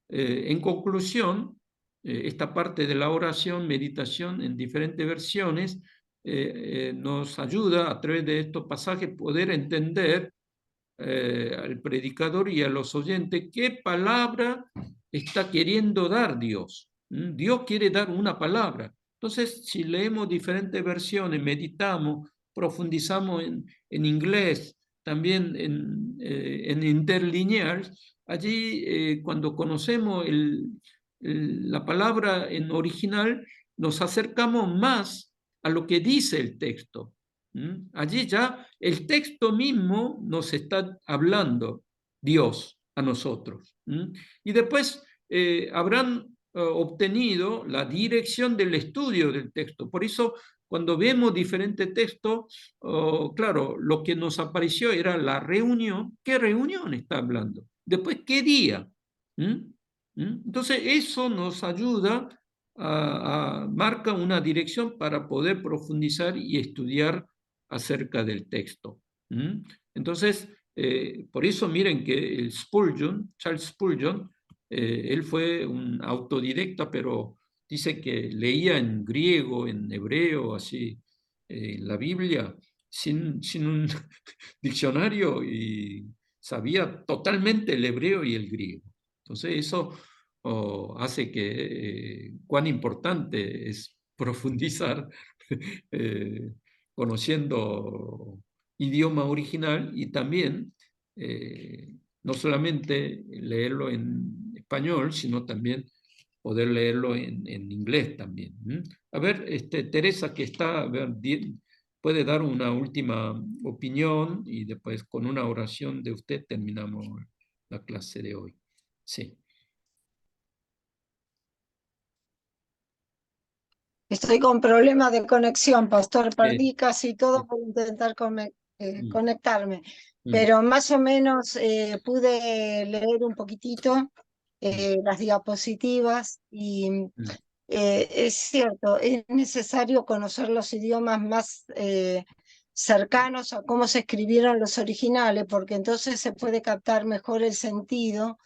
en conclusión, esta parte de la oración, meditación en diferentes versiones, nos ayuda a través de estos pasajes poder entender al predicador y a los oyentes qué palabra está queriendo dar Dios. Dios quiere dar una palabra. Entonces, si leemos diferentes versiones, meditamos, profundizamos en inglés, también en interlinear, allí cuando conocemos la palabra en original, nos acercamos más a lo que dice el texto. Allí ya el texto mismo nos está hablando, Dios, a nosotros. Y después habrán obtenido la dirección del estudio del texto. Por eso, cuando vemos diferentes textos, claro, lo que nos apareció era la reunión. ¿Qué reunión está hablando? Después, ¿qué día? Entonces, eso nos ayuda marca una dirección para poder profundizar y estudiar acerca del texto. Entonces, por eso miren que Charles Spurgeon, él fue un autodidacta, pero dice que leía en griego, en hebreo, así, la Biblia, sin un diccionario, y sabía totalmente el hebreo y el griego. Entonces eso hace que cuán importante es profundizar conociendo idioma original y también no solamente leerlo en español, sino también poder leerlo en inglés también. A ver, Teresa, que está, a ver, puede dar una última opinión y después con una oración de usted terminamos la clase de hoy. Sí. Estoy con problemas de conexión, pastor. Sí. Perdí casi todo Sí. por intentar Mm, conectarme. mm, Pero más o menos pude leer un poquitito las diapositivas y mm, es cierto, es necesario conocer los idiomas más cercanos a cómo se escribieron los originales, porque entonces se puede captar mejor el sentido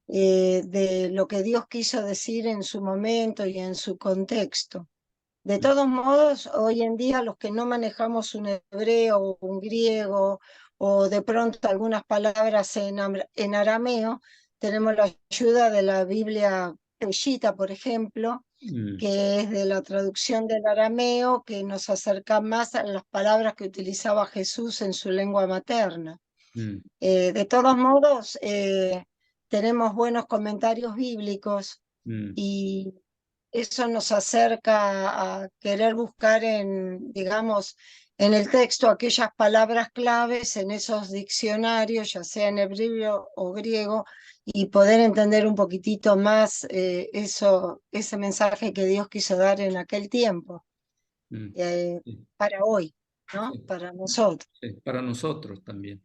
de lo que Dios quiso decir en su momento y en su contexto. De todos modos, hoy en día los que no manejamos un hebreo o un griego o de pronto algunas palabras en arameo, tenemos la ayuda de la Biblia Peshitta, por ejemplo, mm, que es de la traducción del arameo, que nos acerca más a las palabras que utilizaba Jesús en su lengua materna. mm, De todos modos, tenemos buenos comentarios bíblicos mm, y eso nos acerca a querer buscar digamos, en el texto aquellas palabras claves en esos diccionarios, ya sea en hebreo o griego, y poder entender un poquitito más ese mensaje que Dios quiso dar en aquel tiempo, mm. Sí, para hoy, ¿no? sí, Para nosotros. sí, para nosotros también.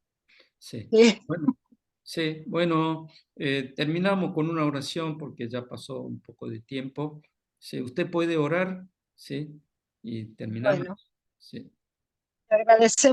Sí. Sí. Bueno, sí, bueno, terminamos con una oración porque ya pasó un poco de tiempo. Sí, usted puede orar, sí, y terminamos. Bueno, Sí. te agradecemos.